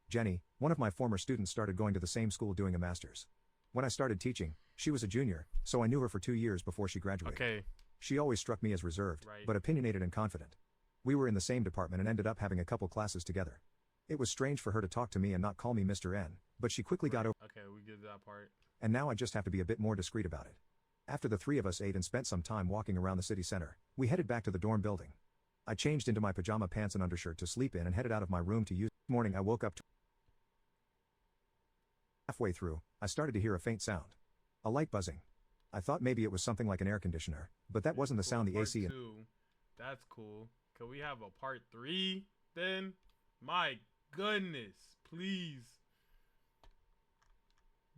Jenny, one of my former students, started going to the same school doing a master's. When I started teaching, she was a junior, so I knew her for 2 years before she graduated. Okay. She always struck me as reserved, Right. but opinionated and confident. We were in the same department and ended up having a couple classes together. It was strange for her to talk to me and not call me Mr. N, but she quickly got over, Okay, we get that part. and now I just have to be a bit more discreet about it. After the 3 of us ate and spent some time walking around the city center, we headed back to the dorm building. I changed into my pajama pants and undershirt to sleep in and headed out of my room to use. Morning I woke up to... Halfway through, I started to hear a faint sound. A light buzzing. I thought maybe it was something like an air conditioner, but that wasn't the sound the Part AC... 2. That's cool. Can we have a part 3 then? My goodness, please.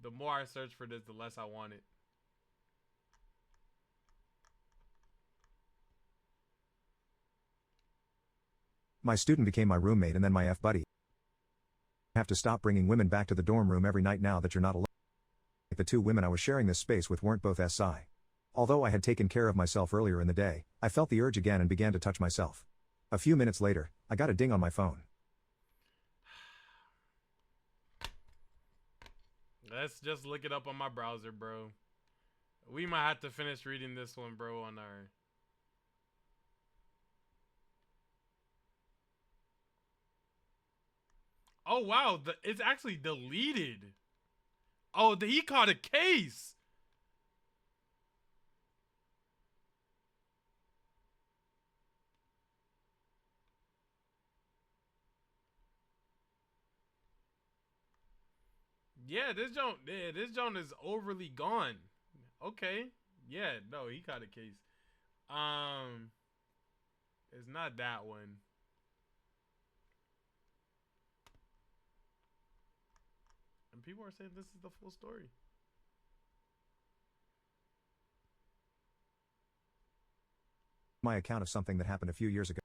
The more I search for this, the less I want it. My student became my roommate and then my F-buddy. I have to stop bringing women back to the dorm room every night now that you're not alone. The 2 women I was sharing this space with weren't both SI. Although I had taken care of myself earlier in the day, I felt the urge again and began to touch myself. A few minutes later, I got a ding on my phone. Let's just look it up on my browser, bro. We might have to finish reading this one, bro, on our... Oh, wow. It's actually deleted. Oh, he caught a case. Yeah, this joint is overly gone. Okay. Yeah, no, he caught a case. It's not that one. And people are saying this is the full story. My account of something that happened a few years ago.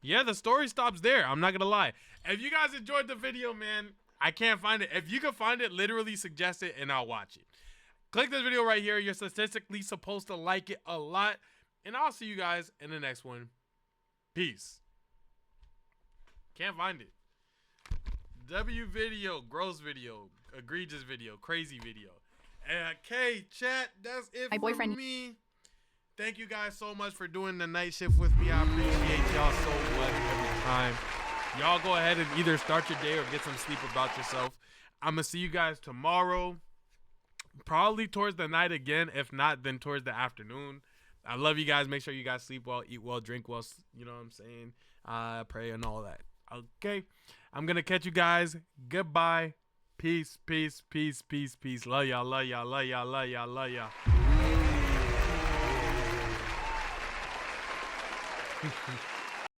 Yeah, the story stops there. I'm not gonna lie. If you guys enjoyed the video, man, I can't find it. If you can find it, literally suggest it and I'll watch it. Click this video right here. You're statistically supposed to like it a lot. And I'll see you guys in the next one. Peace. Can't find it. W video, gross video, egregious video, crazy video. Okay, chat, that's it My for boyfriend. me. Thank you guys so much for doing the night shift with me. I appreciate y'all so much every time. Y'all go ahead and either start your day or get some sleep about yourself. I'm going to see you guys tomorrow. Probably towards the night again. If not, then towards the afternoon. I love you guys. Make sure you guys sleep well, eat well, drink well. You know what I'm saying? Pray and all that. Okay. I'm going to catch you guys. Goodbye. Peace, peace, peace, peace, peace. Love y'all, love y'all, love y'all, love y'all, love y'all.